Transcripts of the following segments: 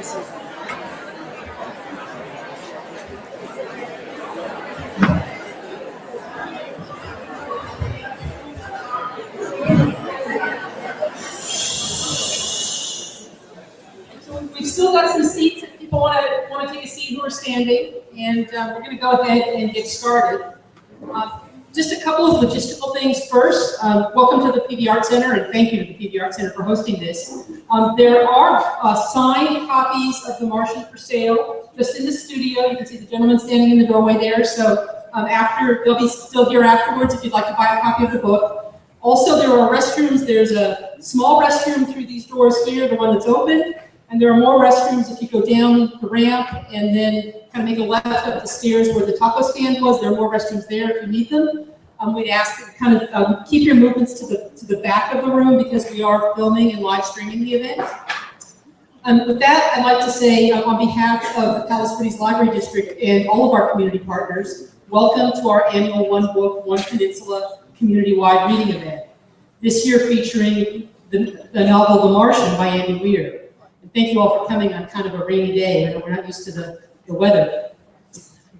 We've still got some seats if people want to take a seat who are standing, and we're going to go ahead and get started. Just a couple of logistical things first. Welcome to the PV Art Center, and thank you to the PV Art Center for hosting this. There are signed copies of The Martian for sale just in the studio. You can see the gentleman standing in the doorway there. So they'll be still here afterwards if you'd like to buy a copy of the book. Also, there are restrooms. There's a small restroom through these doors here, the one that's open. And there are more restrooms if you go down the ramp and then kind of make a left up the stairs where the taco stand was. There are more restrooms there if you need them. We'd ask that you kind of keep your movements to the back of the room because we are filming and live streaming the event. With that, I'd like to say on behalf of the Palos Verdes Library District and all of our community partners, welcome to our annual One Book, One Peninsula community-wide reading event. This year featuring the novel The Martian by Andy Weir. Thank you all for coming on kind of a rainy day. I know we're not used to the weather.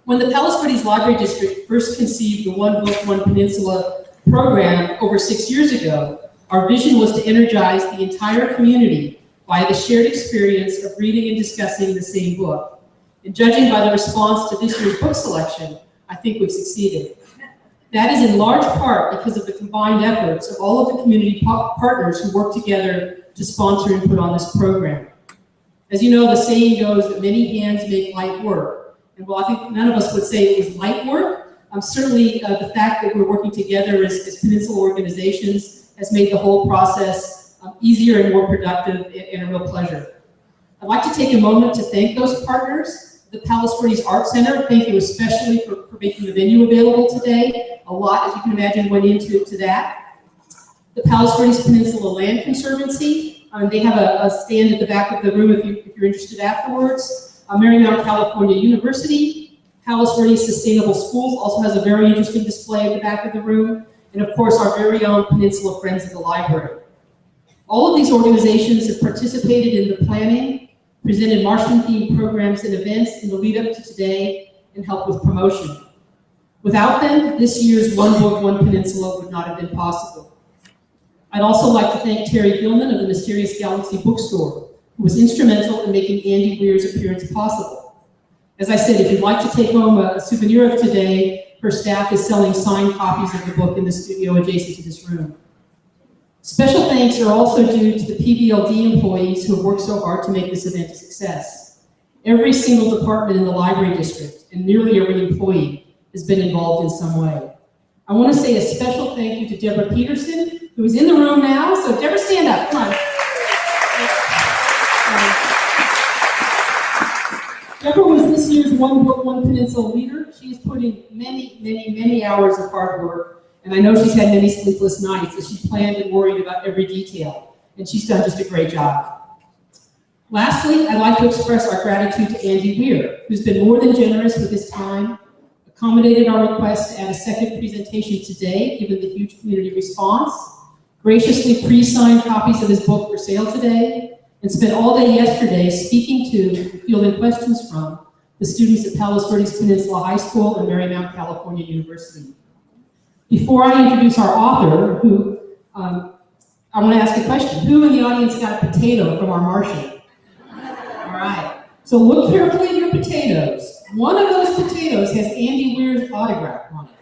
When the Palos Verdes Library District first conceived the One Book, One Peninsula program over 6 years ago, our vision was to energize the entire community by the shared experience of reading and discussing the same book. And judging by the response to this year's book selection, I think we've succeeded. That is in large part because of the combined efforts of all of the community partners who work together to sponsor and put on this program. As you know, the saying goes that many hands make light work. And while I think none of us would say it was light work, certainly the fact that we're working together as Peninsula organizations has made the whole process easier and more productive and a real pleasure. I'd like to take a moment to thank those partners. The Palos Verdes Art Center, thank you especially for making the venue available today. A lot, as you can imagine, went into that. The Palos Verdes Peninsula Land Conservancy, they have a stand at the back of the room if you're interested afterwards. Marymount California University, Palos Verdes Sustainable Schools also has a very interesting display at the back of the room. And of course, our very own Peninsula Friends of the Library. All of these organizations have participated in the planning, presented Martian-themed programs and events in the lead up to today, and helped with promotion. Without them, this year's One Book, One Peninsula would not have been possible. I'd also like to thank Terry Gilman of the Mysterious Galaxy Bookstore, who was instrumental in making Andy Weir's appearance possible. As I said, if you'd like to take home a souvenir of today, her staff is selling signed copies of the book in the studio adjacent to this room. Special thanks are also due to the PVLD employees who have worked so hard to make this event a success. Every single department in the library district and nearly every employee has been involved in some way. I want to say a special thank you to Deborah Peterson, who is in the room now. So Deborah, stand up, come on. Deborah was this year's One Book, One Peninsula leader. She's put in many hours of hard work, and I know she's had many sleepless nights as she planned and worried about every detail, and she's done just a great job. Lastly, I'd like to express our gratitude to Andy Weir, who's been more than generous with his time, accommodated our request to add a second presentation today, given the huge community response, graciously pre-signed copies of his book for sale today, and spent all day yesterday speaking to and fielding questions from the students at Palos Verdes Peninsula High School and Marymount California University. Before I introduce our author, who I want to ask a question. Who in the audience got a potato from our Martian? All right. So look carefully at your potatoes. One of those potatoes has Andy Weir's autograph on it.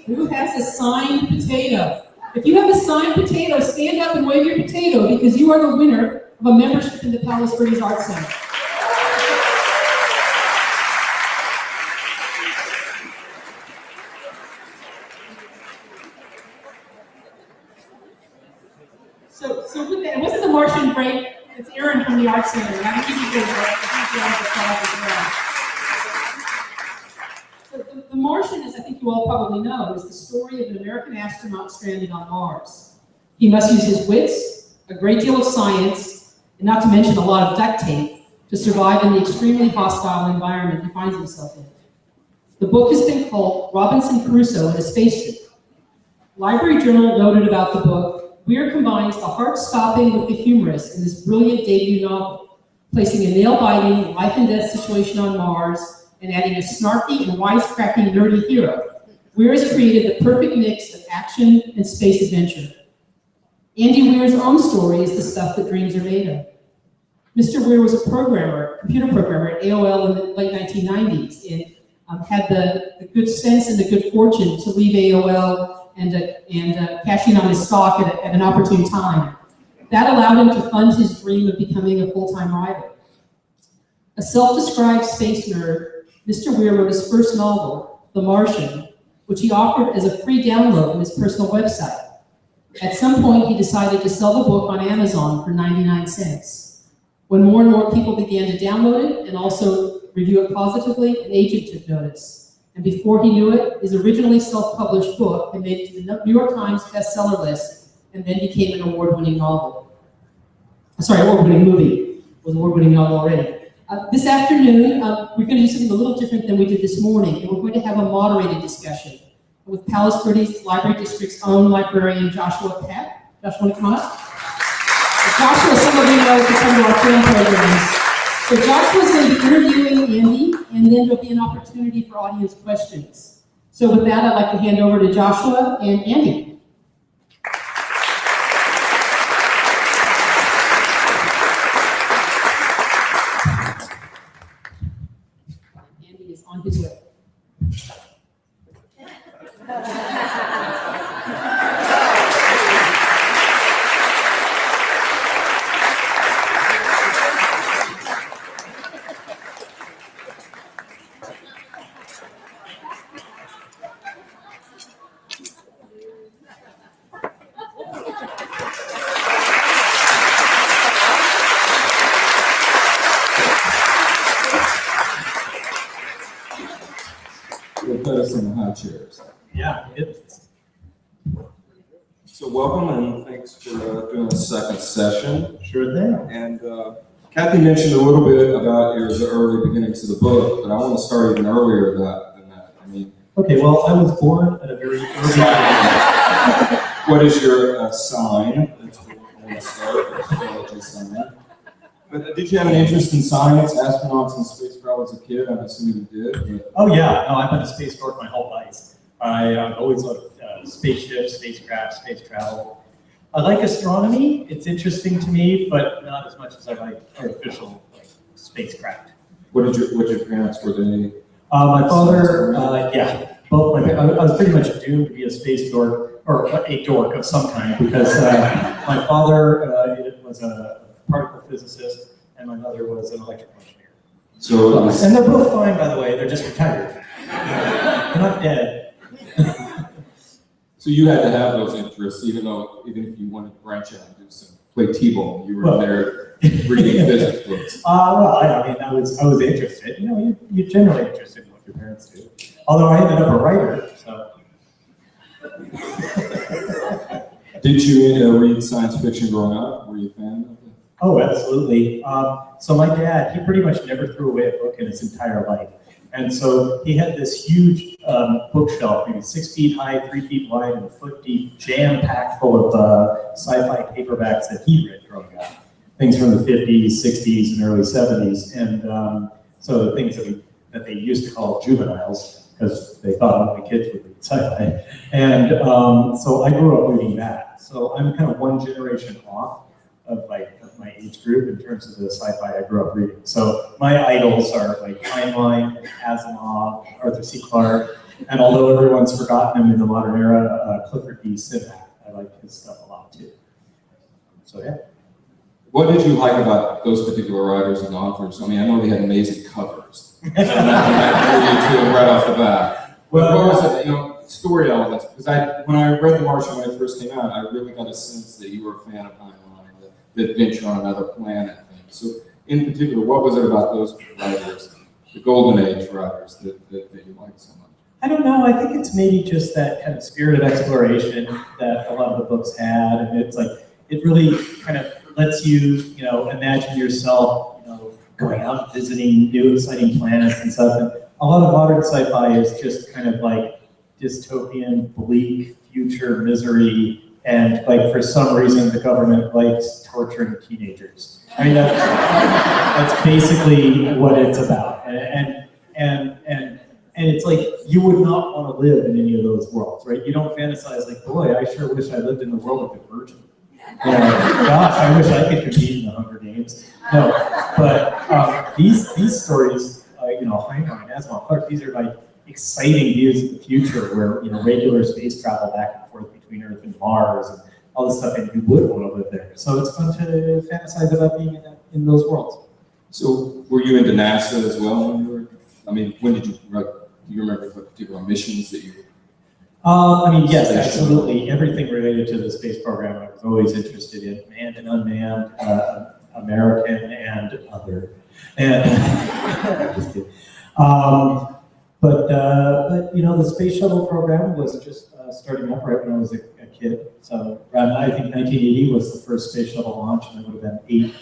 Who has a signed potato? If you have a signed potato, stand up and wave your potato because you are the winner of a membership in the Palos Verdes Art Center. So with that, it wasn't the Martian break. It's Aaron from the Art Center. And I'm going to give you a The Martian, as I think you all probably know, is the story of an American astronaut stranded on Mars. He must use his wits, a great deal of science, and not to mention a lot of duct tape to survive in the extremely hostile environment he finds himself in. The book has been called Robinson Crusoe in a Spacesuit. Library Journal noted about the book, Weir combines the heart-stopping with the humorous in this brilliant debut novel, placing a nail-biting life and death situation on Mars and adding a snarky and wisecracking nerdy hero. Weir has created the perfect mix of action and space adventure. Andy Weir's own story is the stuff that dreams are made of. Mr. Weir was a computer programmer at AOL in the late 1990s, and had the good sense and the good fortune to leave AOL and cash in on his stock at an opportune time. That allowed him to fund his dream of becoming a full-time writer. A self-described space nerd, Mr. Weir wrote his first novel, The Martian, which he offered as a free download on his personal website. At some point, he decided to sell the book on Amazon for 99 cents. When more and more people began to download it and also review it positively, an agent took notice. And before he knew it, his originally self-published book had made it to the New York Times bestseller list and then became an award-winning novel. Award-winning movie. It was an award-winning novel already. This afternoon, we're going to do something a little different than we did this morning, and we're going to have a moderated discussion with Palos Verdes Library District's own librarian, Joshua Peck. Joshua, want to come up? Joshua, some of you know, is some of our film programs. So Joshua's going to be interviewing Andy, and then there'll be an opportunity for audience questions. So with that, I'd like to hand over to Joshua and Andy. Andy is on his way. Put us in the high chairs. Yeah, it is. So welcome and thanks for doing the second session. Sure thing. And Kathy mentioned a little bit about the early beginnings of the book, but I want to start even earlier than that. I mean, Okay, well, I was born at a very early age. what is your sign? That's what I want to start with, sign. But did you have an interest in science, astronauts, and spacecraft as a kid? I'm assuming you did. But... Oh yeah, no, I've been a space dork my whole life. I've always loved spaceships, spacecraft, space travel. I like astronomy. It's interesting to me, but not as much as I like artificial spacecraft. What did your parents, were they? My father, yeah, both. I was pretty much doomed to be a space dork, or a dork of some kind, because my father was a particle physicist, and my mother was an electrical engineer. So, and they're both fine, by the way. They're just retired. They're not dead. So you had to have those interests, even if you wanted to branch out and do play T-ball, you were there reading physics books. Well, I mean, I was interested. You know, you're generally interested in what your parents do. Although I ended up a writer, so. Did you read science fiction growing up? Were you a fan of it? Oh, absolutely. So my dad, he pretty much never threw away a book in his entire life. And so he had this huge bookshelf, maybe 6 feet high, 3 feet wide, and a foot deep, jam-packed full of sci-fi paperbacks that he read growing up. Things from the 50s, 60s, and early 70s. And so the things that they used to call juveniles, because they thought only kids would read sci-fi. And so I grew up reading that. So I'm kind of one generation off of my age group in terms of the sci-fi I grew up reading. So my idols are like Heinlein, Asimov, Arthur C. Clarke, and although everyone's forgotten him in the modern era, Clifford D. Simak. I like his stuff a lot too. So yeah. What did you like about those particular writers and authors? I mean, I know they had amazing covers. I know you two right off the bat. Well, what was it, story elements? Because when I read The Martian when it first came out, I really got a sense that you were a fan of Heinlein. The adventure on another planet thing. So in particular, what was it about those writers, the Golden Age writers, that you liked so much? I don't know. I think it's maybe just that kind of spirit of exploration that a lot of the books had. And it's like, it really kind of lets you, imagine yourself, going out and visiting new exciting planets and stuff. And a lot of modern sci-fi is just kind of like dystopian, bleak, future misery. And like for some reason, the government likes torturing teenagers. I mean, that's basically what it's about. And it's like, you would not want to live in any of those worlds, right? You don't fantasize like, boy, I sure wish I lived in the world of the Virgin. You know, gosh, I wish I could compete in the Hunger Games. No, but these stories, you know, Heinlein, Asimov, Clarke, these are like exciting views of the future where, you know, regular space travel back and forth between Earth and Mars and all this stuff, and you would want to live there. So it's fun to fantasize about being in those worlds. So were you into NASA as well when you were, I mean, when did you, do you remember what particular missions that you I mean, yes, absolutely. Everything related to the space program I was always interested in, manned and unmanned, American and other. And just kidding. But you know, the space shuttle program was just starting up right when I was a kid. So around, I think 1980 was the first space shuttle launch, and I would have been 8.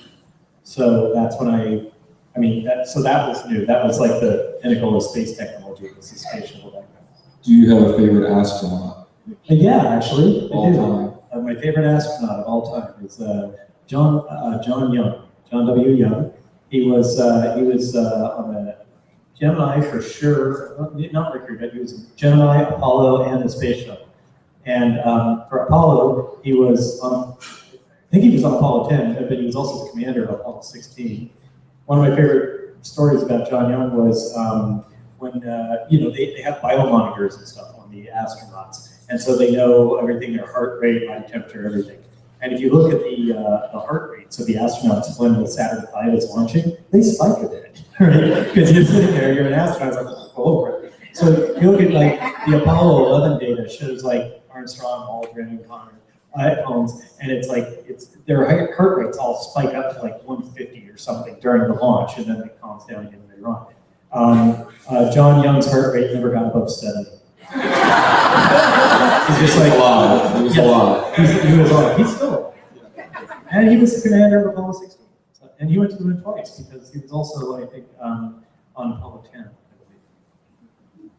So that's when I mean, so that was new. That was like the pinnacle of space technology, was the space shuttle back then. Do you have a favorite astronaut? Yeah, actually, I do. Time. My favorite astronaut of all time is John W. Young. He was on the Gemini for sure, not Mercury, but he was Gemini, Apollo, and the space shuttle. And for Apollo, he was on, I think he was on Apollo 10, but he was also the commander of Apollo 16. One of my favorite stories about John Young was when, you know, they have biomonitors and stuff on the astronauts. And so they know everything, their heart rate, body temperature, everything. And if you look at the heart rates of the astronauts when the Saturn V is launching, they spike a bit, right? Because you're sitting there, you're an astronaut, it's like, oh, right. So if you look at like the Apollo 11 data shows like Armstrong, Aldrin, Connor, Collins, and it's like, their heart rates all spike up to like 150 or something during the launch, and then it calms down again later on. John Young's heart rate never got above 70. He's just like, a lot. He was a lot. He was alive. He's still alive. And he was the commander of Apollo 16. So, and he went to the moon twice because he was also, I think, on Apollo 10, I believe.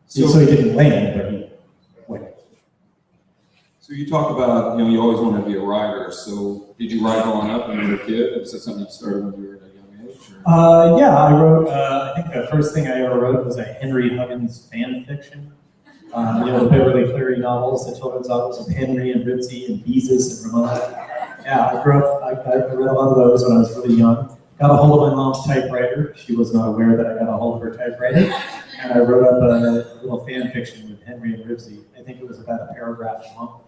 So he didn't land, but he went. So you talk about, you know, you always wanted to be a writer. So did you write growing up when you were a kid? Was that something you started when you were at a young age? Or? Yeah, I wrote, I think the first thing I ever wrote was a Henry Huggins fan fiction. You know, the Beverly Cleary novels, the children's novels of Henry and Ribsy and Beezus and Ramona. Yeah, I grew up, I read a lot of those when I was really young. Got a hold of my mom's typewriter. She was not aware that I got a hold of her typewriter. And I wrote up a little fan fiction with Henry and Ribsy. I think it was about a paragraph long.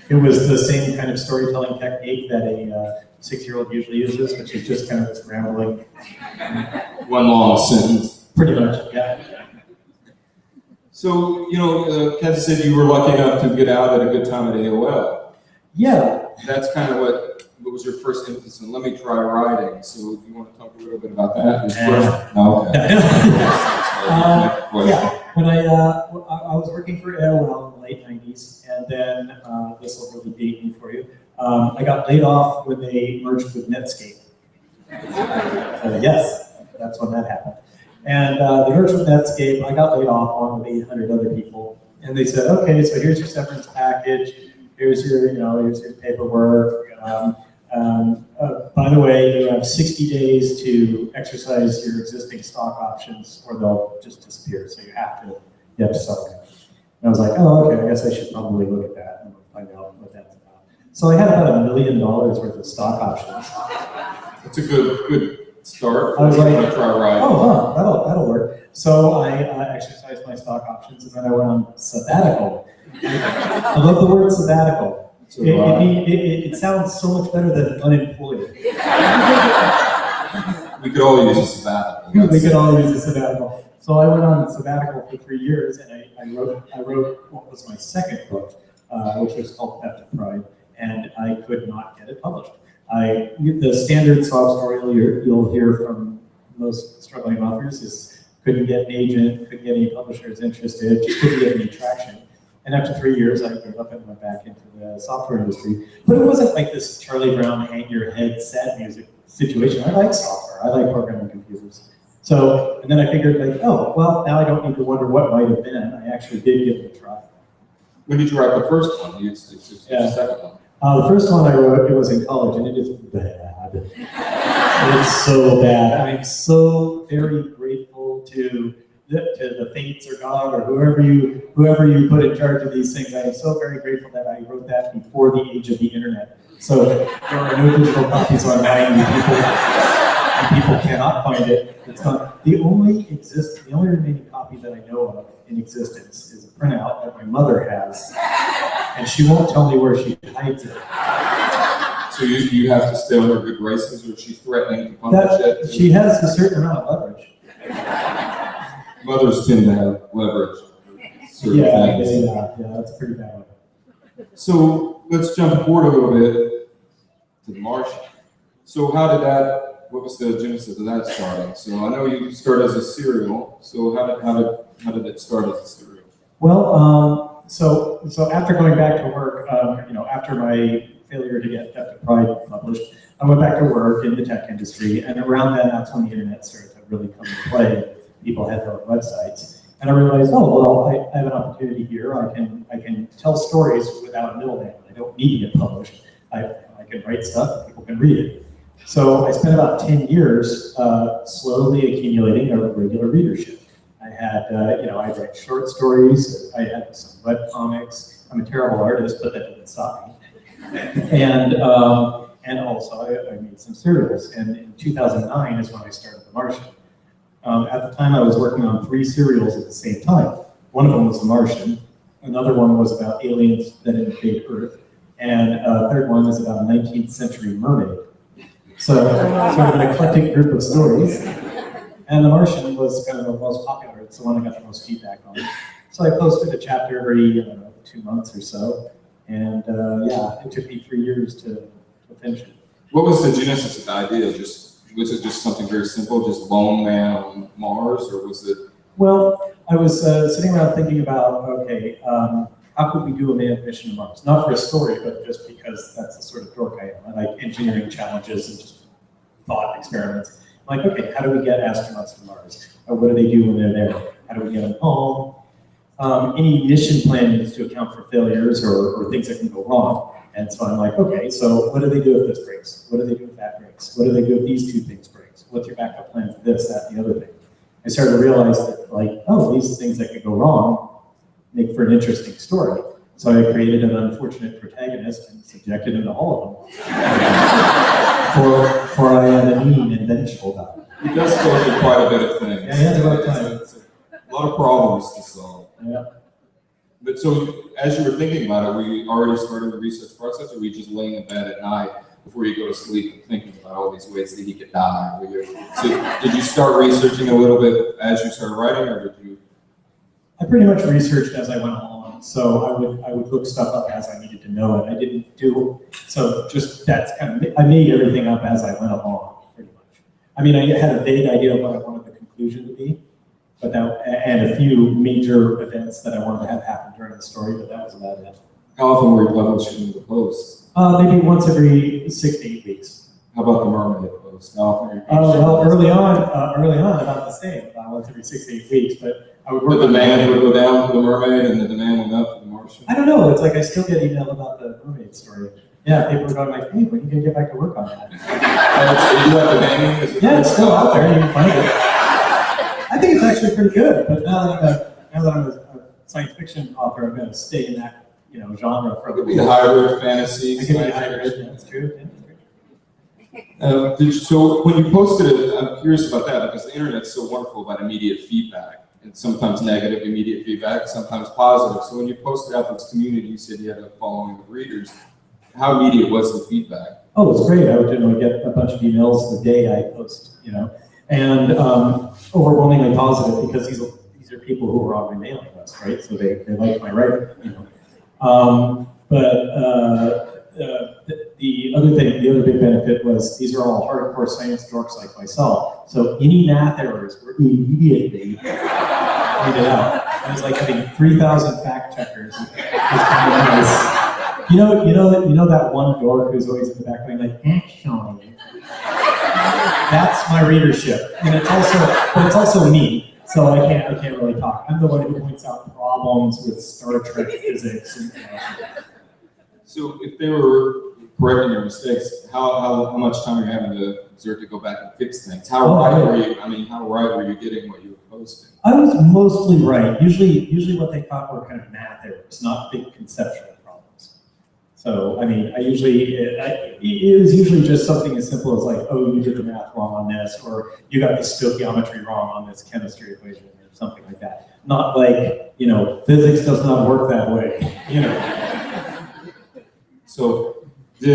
It was the same kind of storytelling technique that a 6-year-old usually uses, which is just kind of this rambling. One long sentence. Pretty much, yeah. So, you know, Kansas said you were lucky enough to get out at a good time at AOL. Yeah. That's kind of what was your first impetus in let me try writing. So you want to talk a little bit about that? No, okay. Yeah, when I was working for AOL in the late 90s, and then, this will really date me for you, I got laid off when they merged with Netscape. Yes, that's when that happened. And the merge with Netscape, I got laid off along with 800 other people. And they said, okay, so here's your severance package, here's your, here's your paperwork. By the way, you have 60 days to exercise your existing stock options or they'll just disappear. So you have to sell them. And I was like, oh, okay, I guess I should probably look at that and find out what that's about. So I had about $1 million worth of stock options. That's a good start. I was like, try writing. oh, that'll work. So I exercised my stock options and then I went on sabbatical. I love the word sabbatical. So, it sounds so much better than unemployed. We could all use a sabbatical. We could all use a sabbatical. So I went on sabbatical for 3 years, and I wrote what was my second book, which was called Theft of Pride, and I could not get it published. The standard sob story you'll hear from most struggling authors is couldn't get an agent, couldn't get any publishers interested, just couldn't get any traction. And after 3 years, I gave up and went back into the software industry. But it wasn't like this Charlie Brown hang your head sad music situation. I like software. I like programming computers. So, and then I figured like, oh, well, now I don't need to wonder what might have been. I actually did give it a try. When did you write the first one? It's the second one. The first one I wrote, it was in college, and it is bad. It's so bad. I'm so very grateful to the fates or God or whoever you put in charge of these things. I am so very grateful that I wrote that before the age of the internet. So there are no digital copies online. People cannot find it. It's gone. The only remaining copy that I know of in existence is a printout that my mother has, and she won't tell me where she hides it. So you have to stay on her good graces, or she's threatening to publish it? She has a certain amount of leverage. Mothers tend to have leverage on certain things. Yeah, that's pretty bad. So let's jump forward a little bit to the Martian. So what was the genesis of that starting? So I know you started as a serial. So how did it start as a serial? Well, so after going back to work, after my failure to get Theft of Pride published, I went back to work in the tech industry, and around then, that's when the internet started to really come into play. People had their own websites, and I realized, I have an opportunity here. I can tell stories without a middleman. I don't need to get published. I can write stuff, and people can read it. So I spent about 10 years slowly accumulating a regular readership. I had, I write short stories. I had some webcomics. I'm a terrible artist, but that didn't stop me. And also I made some serials. And in 2009 is when I started The Martian. At the time, I was working on 3 serials at the same time. One of them was The Martian. Another one was about aliens that invade Earth. And a third one was about a 19th century mermaid. So sort of an eclectic group of stories. And The Martian was kind of the most popular. It's the one I got the most feedback on. So I posted a chapter every 2 months or so. And it took me 3 years to finish it. What was the genesis of the idea? Was it just something very simple, just lone man on Mars, or was it? Well, I was sitting around thinking about, how could we do a manned mission to Mars? Not for a story, but just because that's the sort of dork I am. I like engineering challenges and just thought experiments. I'm like, okay, how do we get astronauts to Mars? What do they do when they're there? How do we get them home? Any mission plan needs to account for failures or things that can go wrong. And so I'm like, okay, so what do they do if this breaks? What do they do if that breaks? What do they do if these 2 things breaks? What's your backup plan for this, that, and the other thing? I started to realize that these things that could go wrong make for an interesting story. So I created an unfortunate protagonist and subjected him to all of them. for I am a mean and vengeful guy. He does go through quite a bit of things. Yeah, he has a lot of time. It's a lot of problems to solve. Yeah. But so, as you were thinking about it, were you already started the research process, or were you just laying in bed at night before you go to sleep and thinking about all these ways that he could die? Did you start researching a little bit as you started writing, or did you? I pretty much researched as I went along. So I would look stuff up as I needed to know it. I didn't do, so just that's kind of, I made everything up as I went along, pretty much. I mean, I had a vague idea of what I wanted the conclusion to be. But and a few major events that I wanted to have happen during the story, but that was about it. How often were you publishing the posts? Maybe once every 6 to 8 weeks. How about the mermaid post? How often were you well, early on, about the same, once every 6 to 8 weeks. But I would work. The demand would go down for the mermaid, and the demand went up for the Martian. I don't know. It's like I still get email about the mermaid story. Yeah, people are going like, "Hey, when are you gonna get back to work on that?" You have the name? Yeah, it's still out there. You can find it. I think it's actually pretty good, but now that I'm a science fiction author, I'm going to stay in that genre for a It could be a hybrid fantasy. It could be hybrid. That's true. So when you posted it, I'm curious about that because the internet's so wonderful about immediate feedback, and sometimes negative immediate feedback, sometimes positive. So when you posted out this community, you said you had a following of readers. How immediate was the feedback? Oh, it's great. I would get a bunch of emails the day I post, and overwhelmingly positive because these are people who are already mailing us, right? So they like my writing, The other big benefit was these are all hardcore science dorks like myself. So any math errors were immediately pointed out. It was like having 3,000 fact checkers. You know that one dork who's always in the back going like, actually. That's my readership, and it's also me. So I can't really talk. I'm the one who points out problems with Star Trek physics. And, So if they were correcting your mistakes, how much time are you having to exert to go back and fix things? How right were you? I mean, how right were you getting what you were posting? I was mostly right. Usually what they caught were kind of math errors, not big conceptual problems. So, I mean, it was usually just something as simple as like, oh, you did the math wrong on this, or you got the stoichiometry wrong on this chemistry equation, or something like that. Not like, physics does not work that way, So if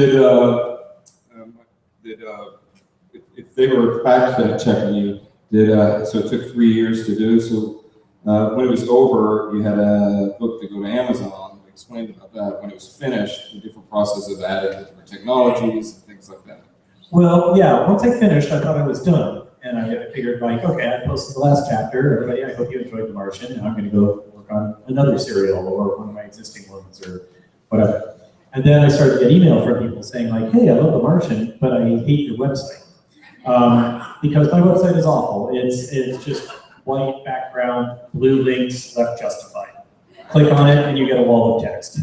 they were fact checking you, so it took 3 years to do, so when it was over, you had a book to go to Amazon. We explained about that. When it was finished, the different process of adding different technologies and things like that. Well, yeah, once I finished, I thought I was done. And I figured like, okay, I posted the last chapter. Everybody, I hope you enjoyed The Martian. Now I'm going to go work on another serial or one of my existing ones or whatever. And then I started to get email from people saying like, hey, I love The Martian, but I hate your website. Because my website is awful. It's just white background, blue links, left justified. Click on it and you get a wall of text.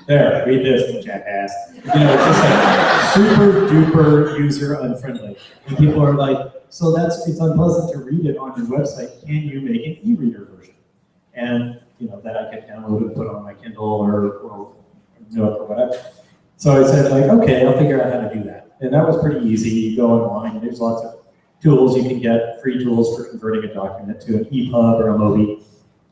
There, read this, jackass. It's just like super duper user unfriendly. And people are like, so it's unpleasant to read it on your website. Can you make an e-reader version? And that I could download and put on my Kindle or Nook or whatever. So I said like, okay, I'll figure out how to do that. And that was pretty easy. You go online, there's lots of tools you can get, free tools for converting a document to an EPUB or a MOBI.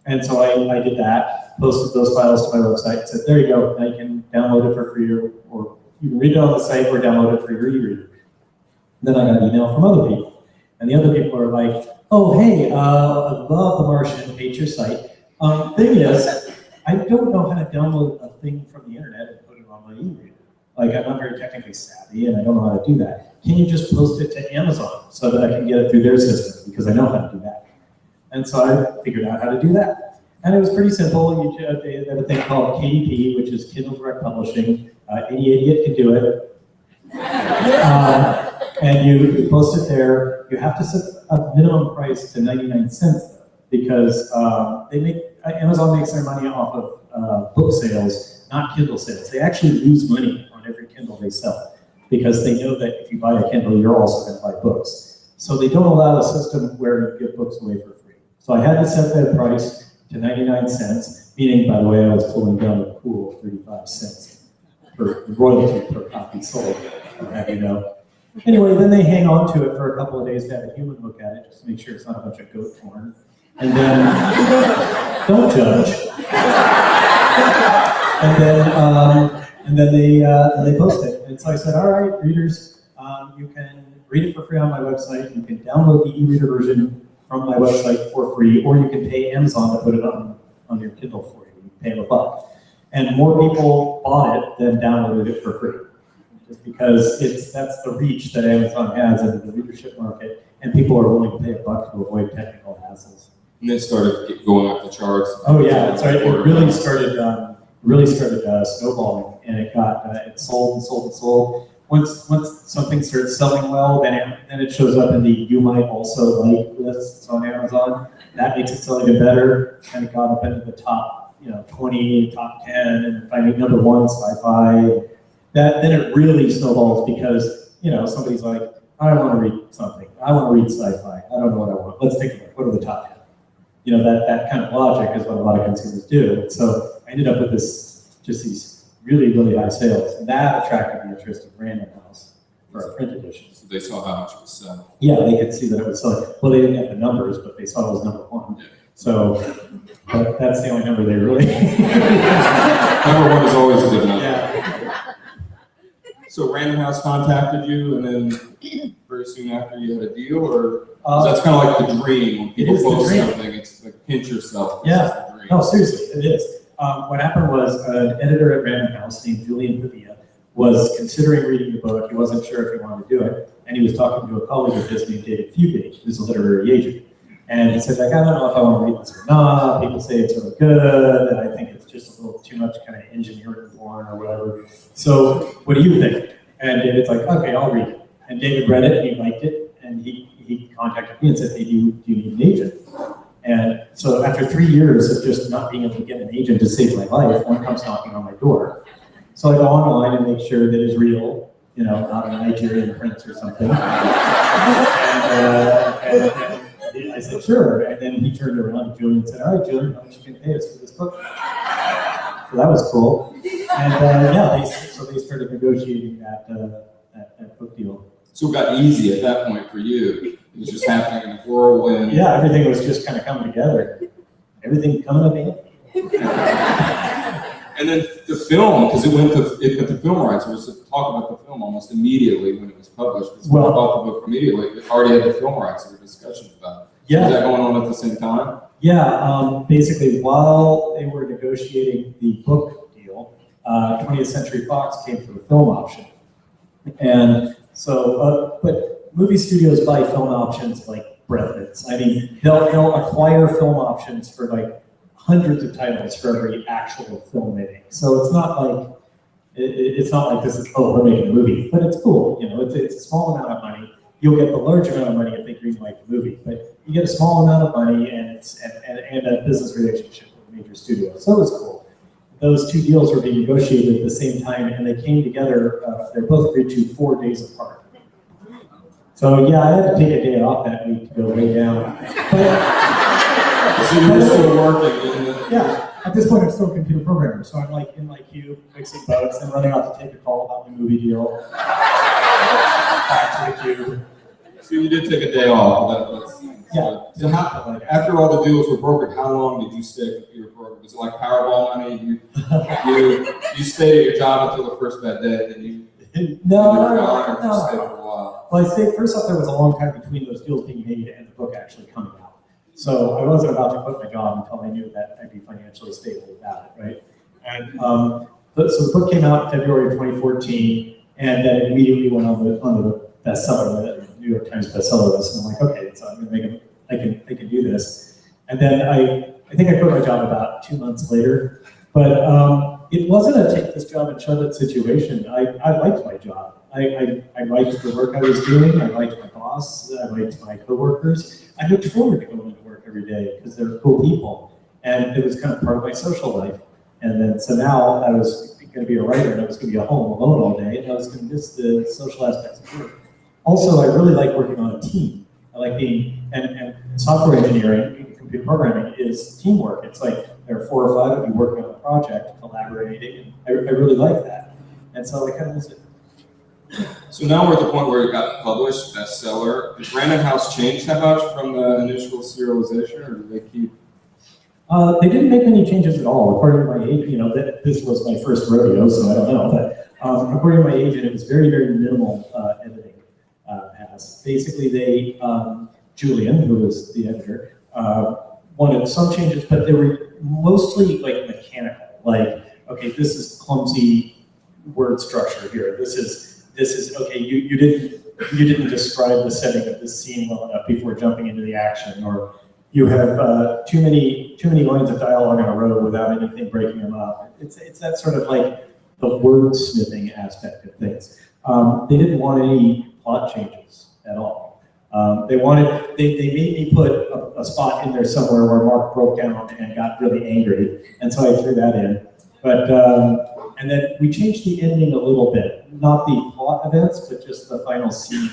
And so I did that, posted those files to my website, said, there you go, now you can download it for free, or you can read it on the site or download it for your e-reader. Then I got an email from other people. And the other people are like, oh, hey, I love The Martian, hate your site. Thing is, I don't know how to download a thing from the internet and put it on my e-reader. Like, I'm not very technically savvy and I don't know how to do that. Can you just post it to Amazon so that I can get it through their system? Because I know how to do that. And so I figured out how to do that. And it was pretty simple. They have a thing called KDP, which is Kindle Direct Publishing. Any idiot can do it. And you post it there. You have to set a minimum price to 99 cents, though, because Amazon makes their money off of book sales, not Kindle sales. They actually lose money on every Kindle they sell because they know that if you buy a Kindle, you're also going to buy books. So they don't allow a system where you give books away for free. So I had to set that price to 99 cents, meaning, by the way, I was pulling down a cool 35 cents per royalty per copy sold, I'll have you know. Anyway, then they hang on to it for a couple of days to have a human look at it, just to make sure it's not a bunch of goat porn. And then, don't judge. And then they post it. And so I said, all right, readers, you can read it for free on my website. You can download the e-reader version from my website for free, or you can pay Amazon to put it on your Kindle for you. You pay them $1. And more people bought it than downloaded it for free. Just because that's the reach that Amazon has in the readership market, and people are willing to pay $1 to avoid technical hassles. And then started going up the charts. Oh yeah, it really started snowballing, and it sold and sold and sold. Once something starts selling well, then it shows up in the you might also like lists on Amazon. That makes it sell even better, and it got up into the top 20, top 10, and finally number 1 sci-fi. Then it really snowballs because somebody's like, I want to read something. I want to read sci-fi. I don't know what I want. Let's take a look. What are the top 10? That kind of logic is what a lot of consumers do. And so I ended up with these really, really high sales. And that attracted the interest of Random House for our print edition. So they saw how much it was selling. Yeah, they could see that it was selling. Well, they didn't have the numbers, but they saw it was number 1. Yeah. So that's the only number they really. Number 1 is always a good number. Yeah. So Random House contacted you, and then very soon after you had a deal, or that's kind of like the dream when people post something. It's like pinch yourself. Yeah. No, seriously, it is. What happened was an editor at Random House named Julian Pavia was considering reading the book. He wasn't sure if he wanted to do it, and he was talking to a colleague of his named David Fugate, who's a literary agent. And he said, like, I don't know if I want to read this or not. People say it's really good, and I think it's just a little too much kind of engineering porn or whatever. So what do you think? And David's like, okay, I'll read it. And David read it, and he liked it, and he contacted me and said, hey, do you need an agent? And so after 3 years of just not being able to get an agent to save my life, one comes knocking on my door. So I go online and make sure that it's real, you know, not a Nigerian prince or something. And I said, sure. And then he turned around to Julian and said, all right, Julian, how much you can pay us for this book? So that was cool. And yeah, so they started negotiating that book deal. So it got easy at that point for you. It was just happening in a whirlwind. Yeah, everything was just kind of coming together. Everything coming up in. And then the film, because it got the film rights. It was to talk about the film almost immediately when it was published. Because when I bought the book immediately, it already had the film rights. There were discussions about it. Yeah. Was that going on at the same time? Yeah, basically while they were negotiating the book deal, 20th Century Fox came for the film option. And so, but movie studios buy film options like breath mints. I mean, they'll acquire film options for like hundreds of titles for every actual film making. So it's not like this is, oh, we're making a movie, but it's cool. You know, it's a small amount of money. You'll get the large amount of money if they greenlight the movie, but you get a small amount of money and a business relationship with a major studio. So it was cool. Those two deals were being negotiated at the same time, and they came together. They're both agreed to 4 days apart. So yeah, I had to take a day off that week to go lay down. So you were still working? Yeah, at this point I'm still a computer programmer, so I'm like in my cube fixing bugs and running out to take a call about my movie deal. Back to the cube. So you did take a day off. Yeah. So after all the deals were brokered, how long did you stay at computer programming? Was it like Powerball money? You stayed at your job until the first bad day, and then you No. stayed for a while? Well, I stayed, first off, there was a long time between those deals being made and the book actually coming out. So I wasn't about to quit my job until I knew that I'd be financially stable about it, right? And so the book came out in February of 2014, and then it immediately went on the bestseller, the New York Times bestseller list. And I'm like, okay, so I'm gonna make it. I can do this. And then I think I quit my job about 2 months later, but it wasn't a take this job and shove it situation. I liked my job. I liked the work I was doing. I liked my boss. I liked my coworkers. I looked forward to going to work every day because they're cool people. And it was kind of part of my social life. And then, so now I was going to be a writer and I was going to be at home alone all day and I was going to miss the social aspects of work. Also, I really like working on a team. I like being, and software engineering, computer programming is teamwork. It's like there are 4 or 5 of you working on a project, collaborating, and I really like that. And so I kind of miss it. So now we're at the point where it got published, bestseller. Did Random House change that much from the initial serialization, or did they keep? They didn't make any changes at all. According to my agent, you know, this was my first rodeo, so I don't know. But according to my agent, it was very, very minimal editing pass. Basically, Julian, who was the editor, wanted some changes, but they were mostly like mechanical. Like, okay, this is clumsy word structure here. This is okay. You didn't describe the setting of this scene well enough before jumping into the action, or you have too many lines of dialogue in a row without anything breaking them up. It's that sort of like the wordsmithing aspect of things. They didn't want any plot changes at all. They made me put a spot in there somewhere where Mark broke down and got really angry, and so I threw that in. But and then we changed the ending a little bit, not the plot events, but just the final scene.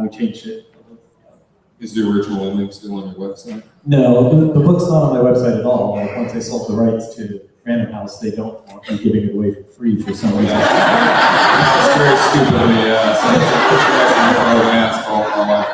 We changed it. Is the original ending still on your website? No, the book's not on my website at all. Like, once they sold the rights to Random House, they don't want me giving it away for free for some reason. That's very stupid of me, yeah. So it's a question I would ask all my life.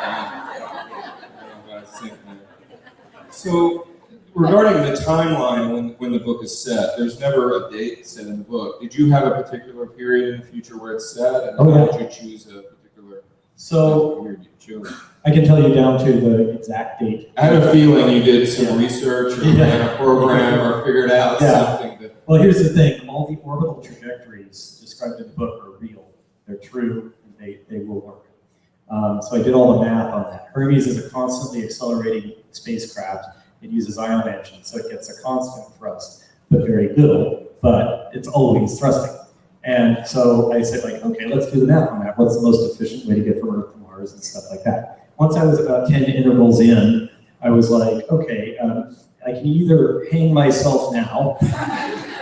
So, regarding the timeline when the book is set, there's never a date set in the book. Did you have a particular period in the future where it's set? And how did you choose a particular period you chose? I can tell you down to the exact date. I had a feeling you did some research or ran a program or figured out something. Well, here's the thing. All the orbital trajectories described in the book are real. They're true, and they will work. So I did all the math on that. Hermes is a constantly accelerating spacecraft. It uses ion engines, so it gets a constant thrust, but very little, but it's always thrusting. And so I said, like, okay, let's do the math on that. What's the most efficient way to get from Earth to Mars and stuff like that? Once I was about 10 intervals in, I was like, okay, I can either hang myself now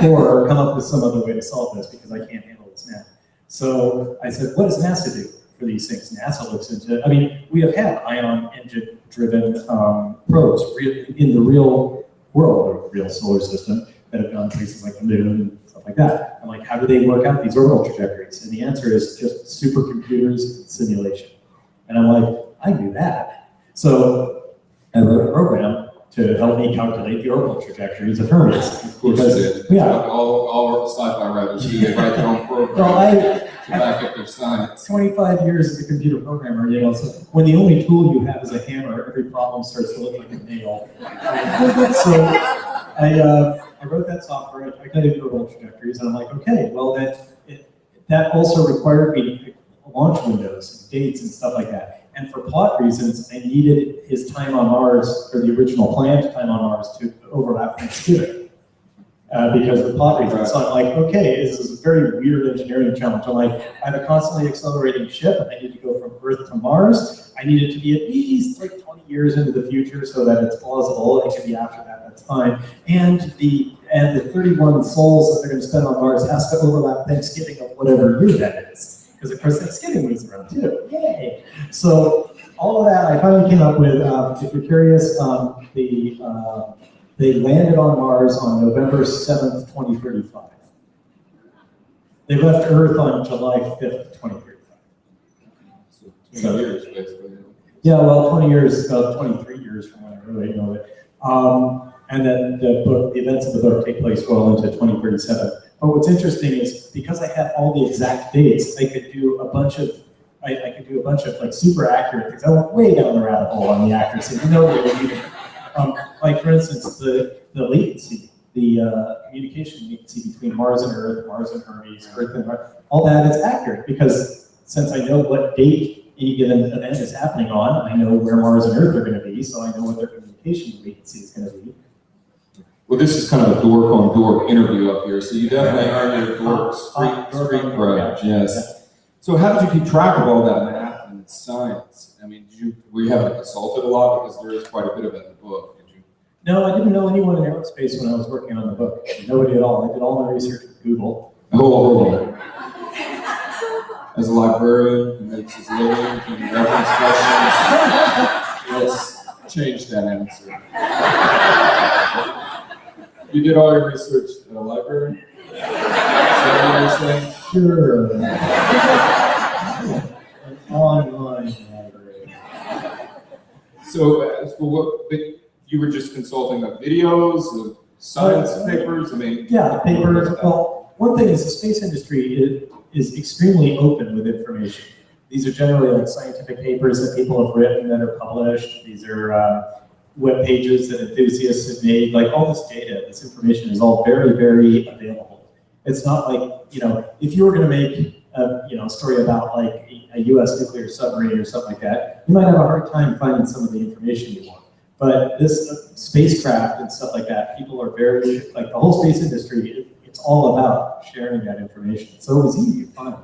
or come up with some other way to solve this because I can't handle this now. So I said, what does NASA do for these things? NASA looks into, I mean, we have had ion engine driven probes in the real world, or real solar system, that have gone to places like the moon and stuff like that. I'm like, how do they work out these orbital trajectories? And the answer is just supercomputers and simulation. And I'm like, I knew that. So I wrote a program to help me calculate the orbital trajectories of Hermes. Of course you did. Yeah. All sci-fi writers, they write their own program to back up their science. 25 years as a computer programmer, you know, so when the only tool you have is a hammer, every problem starts to look like a nail. So I wrote that software, I calculated the orbital trajectories, and I'm like, okay, well that also required me to pick launch windows, dates, and stuff like that. And for plot reasons, I needed his time on Mars, or the original planned time on Mars, to overlap Thanksgiving. Because of plot reasons. So I'm like, okay, this is a very weird engineering challenge. I'm like, I have a constantly accelerating ship. I need to go from Earth to Mars. I need it to be at least like 20 years into the future so that it's plausible. It can be after that, that's fine. And the 31 souls that they're going to spend on Mars has to overlap Thanksgiving of whatever year that is. Because of course Thanksgiving moves around too. Yay! So all of that I finally came up with. If you're curious, they landed on Mars on November 7th, 2035. They left Earth on July 5th, 2035. So 20 years, basically. Yeah, well, 20 years, 23 years from when I really know it. And then the events of the book take place well into 2037. But what's interesting is because I had all the exact dates, I could do a bunch of like super accurate things. I went way down the rabbit hole on the accuracy. Like for instance, the latency, the communication latency between Mars and Earth, Mars and Hermes, Earth and Mars, all that is accurate because since I know what date any given event is happening on, I know where Mars and Earth are going to be, so I know what their communication latency is going to be. Well, this is kind of a dork on dork interview up here, so you definitely earn your dork street cred, yes. So how did you keep track of all that math and science? I mean, were you having to consult it a lot? Because there is quite a bit of it in the book. Did you? No, I didn't know anyone in aerospace when I was working on the book. Nobody at all. I did all my research with Google. Oh. As a librarian who makes his living in reference questions, let's change that answer. You did all your research at a library? Is that what you're saying? Sure. An online library. So what, you were just consulting of videos, of science papers? I mean, yeah, papers. Well, one thing is the space industry is extremely open with information. These are generally like scientific papers that people have written that are published. These are web pages that enthusiasts have made. Like all this data, this information is all very, very available. It's not like, you know, if you were going to make a story about like a US nuclear submarine or something like that, you might have a hard time finding some of the information you want. But this spacecraft and stuff like that, people are very, like the whole space industry, it's all about sharing that information. So it was easy to find.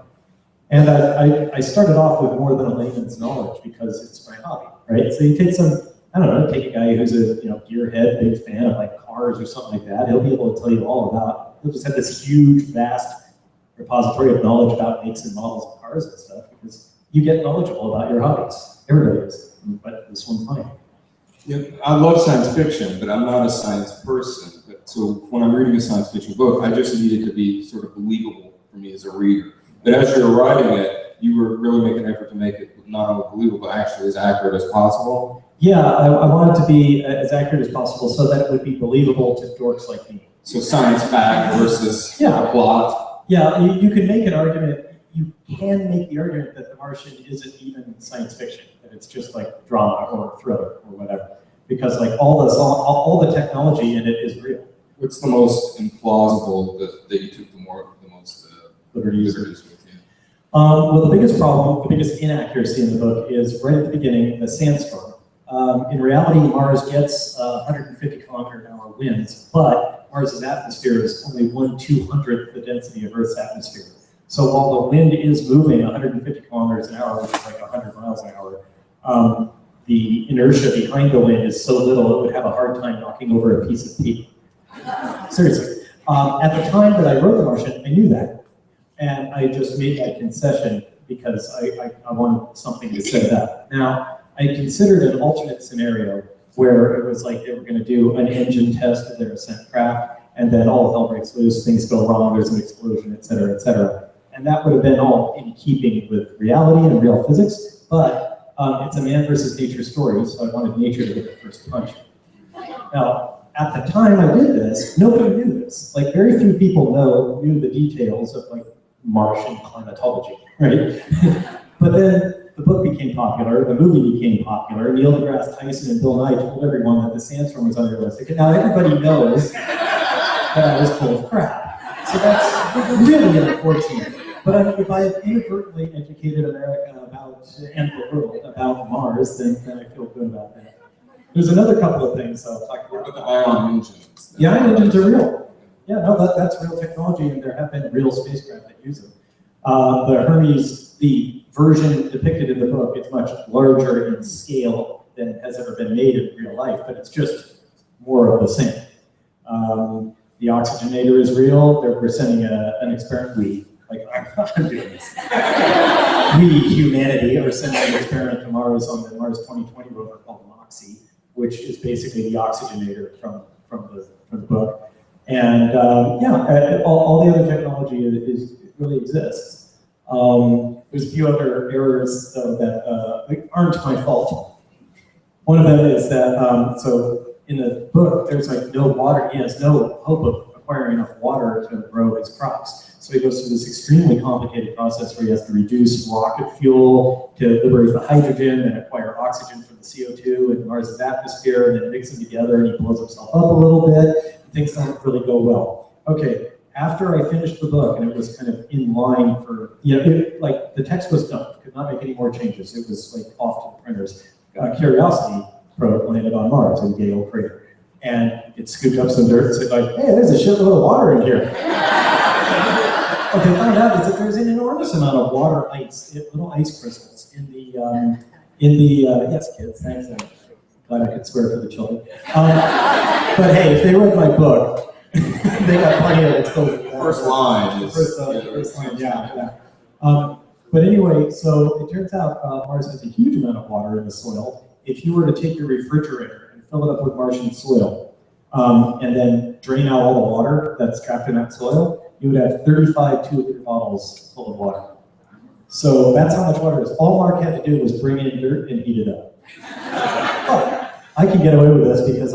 And I started off with more than a layman's knowledge because it's my hobby, right? So you take take a guy who's a gearhead, big fan of like cars or something like that. He'll be able to tell you all about, he'll just have this huge, vast repository of knowledge about makes and models of cars and stuff because you get knowledgeable about your hobbies. Everybody is, but this one's mine. Yeah, I love science fiction, but I'm not a science person. So when I'm reading a science fiction book, I just need it to be sort of believable for me as a reader. But as you're writing it, you were really making an effort to make it not only believable, but actually as accurate as possible. Yeah, I want it to be as accurate as possible so that it would be believable to dorks like me. So science fact versus a plot. Yeah, you can make an argument, you can make the argument that The Martian isn't even science fiction, that it's just like drama or thriller or whatever. Because like all the technology in it is real. What's the most implausible that you took the most liberties with? Well, the biggest problem, the biggest inaccuracy in the book is right at the beginning, the sandstorm. In reality, Mars gets 150 km/h winds, but Mars's atmosphere is only 1/200th the density of Earth's atmosphere. So while the wind is moving 150 km/h, which is like 100 miles an hour, the inertia behind the wind is so little it would have a hard time knocking over a piece of paper. Seriously. At the time that I wrote The Martian, I knew that. And I just made that concession because I wanted something to set it up. Now, I considered an alternate scenario where it was like they were going to do an engine test of their ascent craft, and then all hell breaks loose, things go wrong, there's an explosion, et cetera, et cetera. And that would have been all in keeping with reality and real physics, but it's a man versus nature story, so I wanted nature to get the first punch. Now, at the time I did this, nobody knew this. Like, very few people knew the details of like Martian climatology, right? But then the book became popular, the movie became popular, Neil deGrasse Tyson and Bill Nye told everyone that the sandstorm was unrealistic, and now everybody knows that I was full of crap. So that's really unfortunate. But if I have inadvertently educated America about, and the world about Mars, then I feel good about that. There's another couple of things I'll talk about. What about the ion engines? The ion engines are real. Yeah, no, that's real technology, and there have been real spacecraft that use them. The Hermes, the version depicted in the book, it's much larger in scale than has ever been made in real life, but it's just more of the same. The oxygenator is real. We're sending an experiment. I'm doing this. We, humanity, are sending an experiment to Mars on the Mars 2020 rover called MOXIE, which is basically the oxygenator from the book. And all the other technology really exists. There's a few other errors though that aren't my fault. One of them is that, so in the book, there's like no water. He has no hope of acquiring enough water to grow his crops. So he goes through this extremely complicated process where he has to reduce rocket fuel to liberate the hydrogen and acquire oxygen from the CO2 in Mars's atmosphere, and then mix them together, and he blows himself up a little bit. Things don't really go well. Okay, after I finished the book, and it was kind of in line for, like the text was done, could not make any more changes. It was like off to the printers. Curiosity probe landed on Mars in Gale Crater, and it scooped up some dirt and said like, hey, there's a shitload of water in here. What they found out is that there's an enormous amount of water ice, little ice crystals in the yes, kids, thanks. I'm glad I could swear for the children. But hey, if they read my book, they got plenty of exposure. First line is first line, yeah. But anyway, so it turns out Mars has a huge amount of water in the soil. If you were to take your refrigerator and fill it up with Martian soil, and then drain out all the water that's trapped in that soil, you would have 35 2-liter bottles full of water. So that's how much water is. All Mark had to do was bring in dirt and heat it up. But I can get away with this because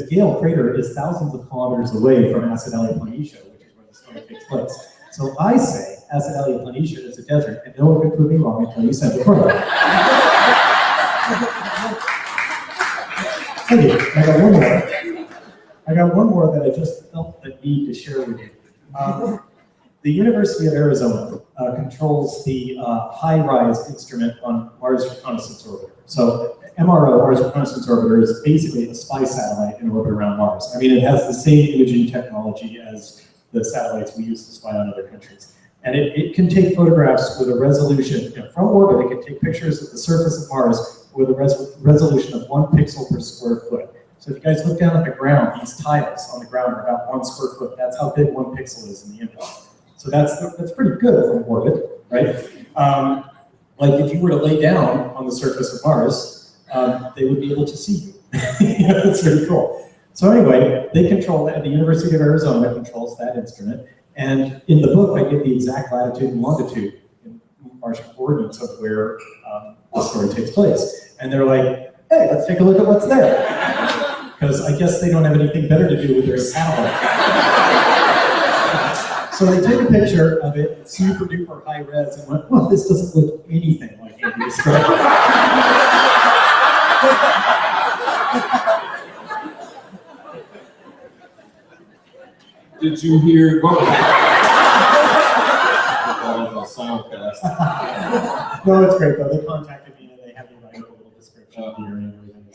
Gale Crater is thousands of kilometers away from Acidalia Planitia, which is where the story takes place. So I say Acidalia Planitia is a desert, and no one can prove me wrong until you send the photo. Okay, I got one more that I just felt the need to share with you. The University of Arizona controls the high-rise instrument on Mars Reconnaissance Orbiter. So MRO, Mars Reconnaissance Orbiter, is basically a spy satellite in orbit around Mars. I mean, it has the same imaging technology as the satellites we use to spy on other countries. And it can take photographs with a resolution, from orbit, it can take pictures of the surface of Mars with a resolution of 1 pixel per square foot. So if you guys look down at the ground, these tiles on the ground are about 1 square foot. That's how big 1 pixel is in the image. So that's pretty good from orbit, right? Like if you were to lay down on the surface of Mars, they would be able to see you. That's pretty cool. So anyway, they control that. The University of Arizona controls that instrument. And in the book, I give the exact latitude and longitude in Martian coordinates of where the story takes place. And they're like, hey, let's take a look at what's there. Because I guess they don't have anything better to do with their satellite. So they take a picture of it, super duper high res, and went, well, this doesn't look anything like Andy described. Did you hear? That was a simulcast. No, it's great though. They contacted me and they had me write a little description of the area and everything.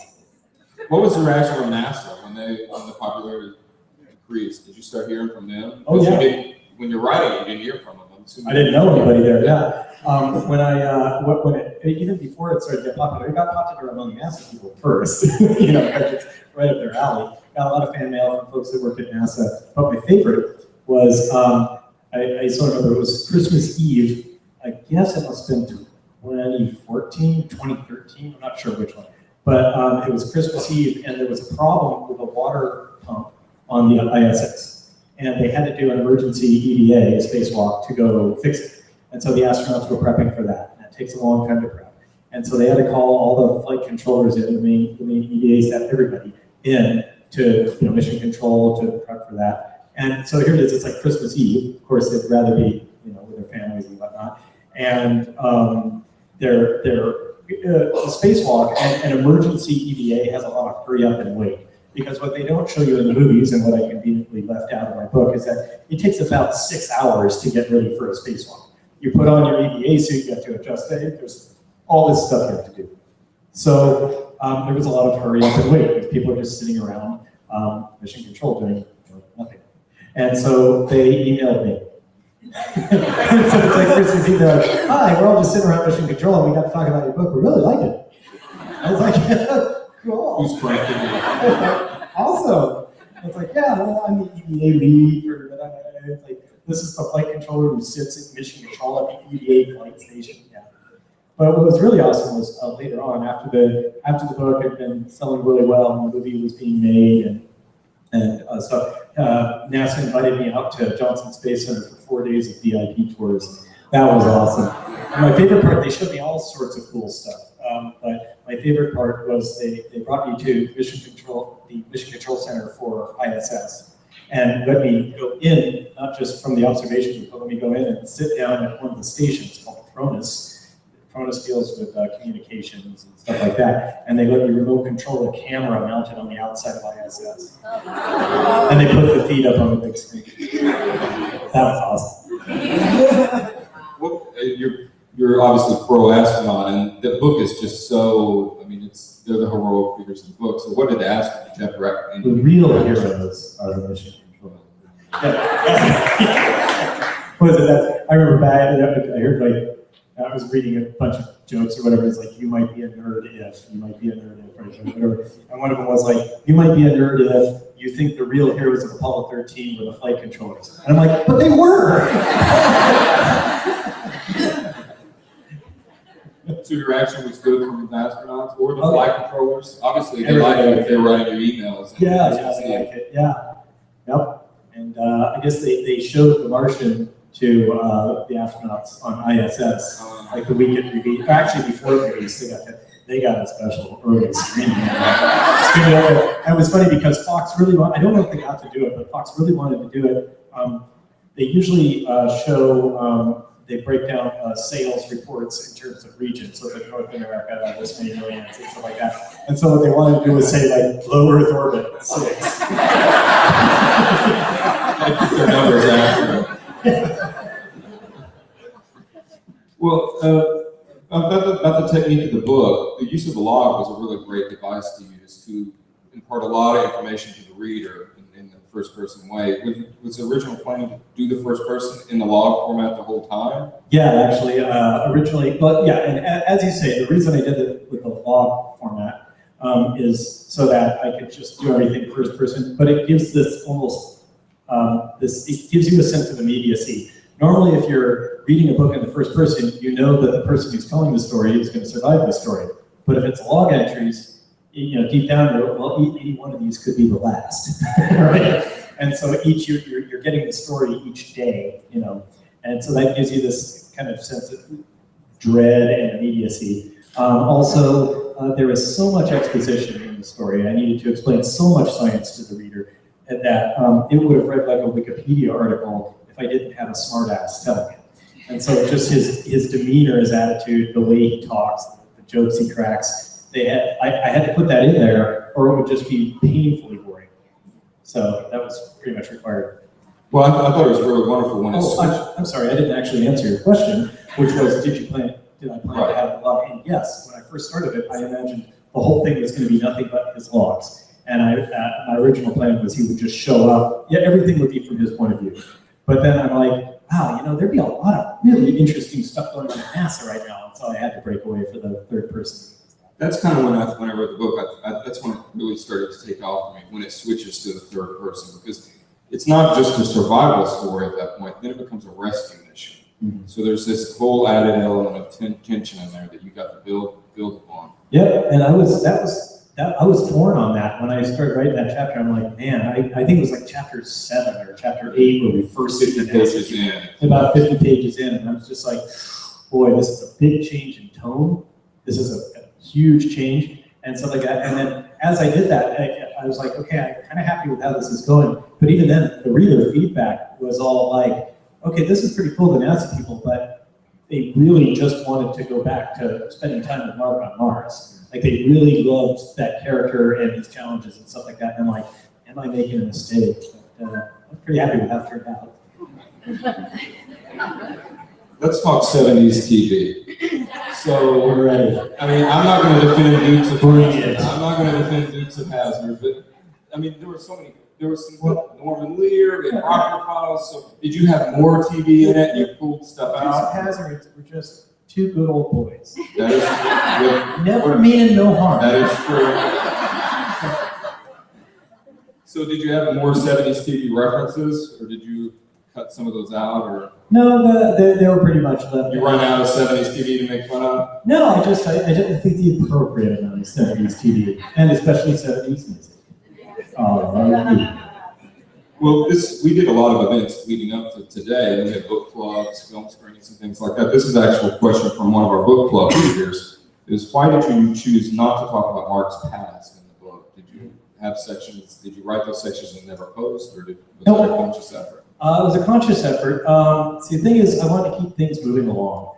What was the reaction from NASA when the popularity increased? Did you start hearing from them? Oh yeah. When you're writing, you didn't hear from them. I didn't know anybody there, yeah. Even before it started to get popular, it got popular among NASA people first, you know, it's right up their alley. Got a lot of fan mail from folks that worked at NASA, but my favorite was, I sort of remember, it was Christmas Eve. I guess it must have been 2014, 2013, I'm not sure which one. But it was Christmas Eve, and there was a problem with a water pump on the ISS. And they had to do an emergency EVA, a spacewalk, to go fix it. And so the astronauts were prepping for that. And it takes a long time to prep. And so they had to call all the flight controllers in, the main EVAs, have everybody in to mission control to prep for that. And so here it is, it's like Christmas Eve. Of course, they'd rather be with their families and whatnot. And the spacewalk and an emergency EVA has a lot of hurry up and wait. Because what they don't show you in the movies, and what I conveniently left out of my book, is that it takes about 6 hours to get ready for a spacewalk. You put on your EVA suit, you have to adjust it, there's all this stuff you have to do. So there was a lot of hurry up and wait, because people are just sitting around mission control doing nothing. And so they emailed me. So it's like Christmas Eve, they're like, hi, we're all just sitting around mission control, and we got to talk about your book, we really like it. I was like, cool. Who's pranking you? Awesome. It's like, yeah, well, I'm the EVA lead for it's like, this is the flight controller who sits at mission control at the EVA flight station. Yeah. But what was really awesome was later on, after the book had been selling really well and the movie was being made, so NASA invited me out to Johnson Space Center for 4 days of VIP tours. That was awesome. And my favorite part, they showed me all sorts of cool stuff. But my favorite part was they brought me to the Mission Control Center for ISS, and let me go in, not just from the observation group, but let me go in and sit down at one of the stations called Cronus. Cronus deals with communications and stuff like that, and they let you remote control a camera mounted on the outside of ISS. And they put the feed up on the big screen. That was awesome. Well, you're obviously pro astronaut, and the book is just so, I mean, they're the heroic figures in the book. So what did astronaut did you have to recommend? The real heroes are the mission control. What is it? I remember back, I heard I was reading a bunch of jokes or whatever. It's like, you might be a nerd if, you might be a nerd if, or whatever. And one of them was like, you might be a nerd if you think the real heroes of Apollo 13 were the flight controllers. And I'm like, but they were! So your reaction was good from the astronauts or the flight controllers? Obviously, they like it if they're writing your emails. Yeah, they like it. Yeah. Yep. And I guess they showed The Martian to the astronauts on ISS like the week it released. Actually, before it released, they got a special early screening. And it was funny because Fox really wanted, I don't know if they got to do it, but Fox really wanted to do it. They usually they break down sales reports in terms of regions, so like North America, this many millions, and stuff like that. And so what they wanted to do was say like low Earth orbit, 6. Their numbers accurate. Well, about the technique of the book, the use of the log was a really great device to use to impart a lot of information to the reader in the first-person way. Was the original plan to do the first person in the log format the whole time? Yeah, actually, originally, but yeah, and as you say, the reason I did it with the log format is so that I could just do everything first person, but it gives this almost, it gives you a sense of immediacy. Normally, if you're reading a book in the first person, you know that the person who's telling the story is going to survive the story. But if it's log entries, deep down, any one of these could be the last, right? And so you're getting the story each day, and so that gives you this kind of sense of dread and immediacy. Also, there is so much exposition in the story. I needed to explain so much science to the reader that it would have read like a Wikipedia article if I didn't have a smartass telling it. And so just his demeanor, his attitude, the way he talks, the jokes he cracks, I had to put that in there, or it would just be painfully boring. So that was pretty much required. Well, I thought it was really wonderful when I'm sorry, I didn't actually answer your question, which was, did I plan to have a log? And yes, when I first started it, I imagined the whole thing was going to be nothing but his logs. And my original plan was he would just show up. Yeah, everything would be from his point of view. But then I'm like, wow, you know, there'd be a lot of really interesting stuff going on at NASA right now. And so I had to break away for the third person. That's kind of when I wrote the book, that's when it really started to take off for me, when it switches to the third person, because it's not just a survival story at that point, then it becomes a rescue mission. Mm-hmm. So there's this whole added element of tension in there that you got to build upon. Yeah, and I was torn on that when I started writing that chapter. I'm like, man, I think it was like chapter 7 or chapter 8 where we first 50 pages in. About 50 pages in, and I was just like, boy, this is a big change in tone. This is a huge change, and stuff like that. And then as I did that, I was like, okay, I'm kind of happy with how this is going. But even then, the reader feedback was all like, okay, this is pretty cool to NASA people, but they really just wanted to go back to spending time with Mark on Mars. Like, they really loved that character and his challenges and stuff like that. And I'm like, am I making a mistake? But, I'm pretty happy with how it turned out. Let's talk 70s TV. So We're ready. I mean, I'm not going to defend Dukes of Brilliant. I'm not going to defend Dukes of Hazzard, but I mean, there were some Norman Lear and Rocker Files. So did you have more TV in it? You pulled stuff Dukes of out. Hazzard were just two good old boys. That is true. Never meaning no harm. That is true. So did you have more 70s TV references, or did you cut some of those out, or? No, they were pretty much left. You run out of 70s TV to make fun of? No, I didn't think the appropriate amount of 70s TV, and especially 70s music. Well, we did a lot of events leading up to today. We had book clubs, film screenings, and things like that. This is actually a question from one of our book club readers, is why did you choose not to talk about Mark's past in the book? Did you have sections, did you write those sections and never post, or was it a conscious effort? It was a conscious effort. See, the thing is, I want to keep things moving along.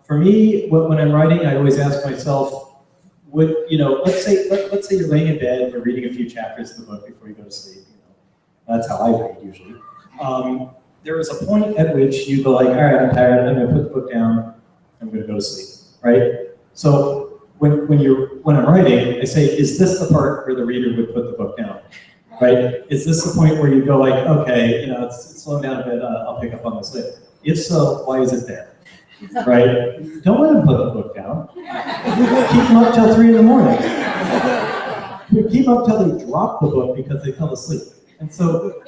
For me, when I'm writing, I always ask myself, let's say you're laying in bed and you're reading a few chapters of the book before you go to sleep. That's how I read usually. There is a point at which you go like, all right, I'm tired. I'm going to put the book down. I'm going to go to sleep, right? So when I'm writing, I say, is this the part where the reader would put the book down? Right? Is this the point where you go like, okay, it's slowing down a bit, I'll pick up on this later. If so, why is it there? Right? Don't let them put the book down. Keep them up till 3 in the morning. Keep up till they drop the book because they fell asleep. And so,